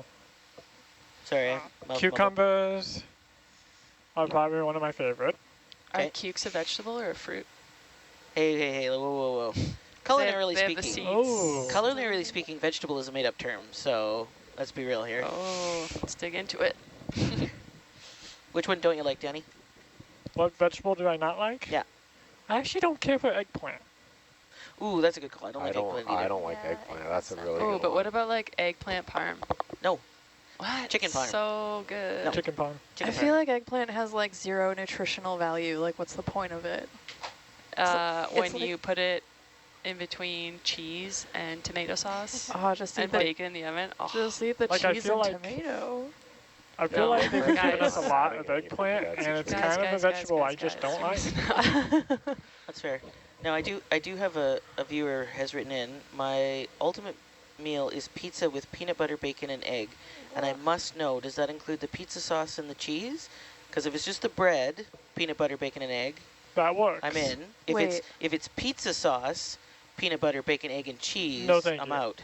Sorry, I mumbled. cucumbers are probably one of my favorite. Okay. Are cukes a vegetable or a fruit? Hey, whoa. Culinarily They have the speaking, seeds. Oh. culinarily speaking, vegetable is a made-up term. So let's be real here. Oh, let's dig into it. Which one don't you like, Danny? What vegetable do I not like? Yeah. I actually don't care for eggplant. Ooh, that's a good call. I don't like eggplant either. I don't like Yeah, eggplant. That's a eggplant's really not Oh, good but one. what about like eggplant parm? No. What? Chicken parm. So good. No. Chicken parm. Chicken I feel parm. like eggplant has like 0 nutritional value. Like, what's the point of it? When like- you put it in between cheese and tomato sauce Oh, just eat and the bacon in the oven. Oh, just eat the Like, I cheese feel and like- tomato. I feel No. like they've been giving us a Guys. lot of eggplant, That's and it's true. kind of a Guys, vegetable I guys, just guys. don't like. That's fair. Now I do have a viewer has written in, my ultimate meal is pizza with peanut butter, bacon, and egg. And I must know, does that include the pizza sauce and the cheese? Because if it's just the bread, peanut butter, bacon, and egg, That works. I'm in. Wait. If it's pizza sauce, peanut butter, bacon, egg, and cheese, No, thank I'm you. out.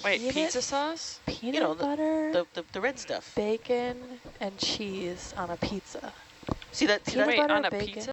Wait, Peanut- pizza sauce? Peanut know, butter, The red stuff. bacon, and cheese on a pizza. See that? Peanut Wait, butter, on a bacon. pizza?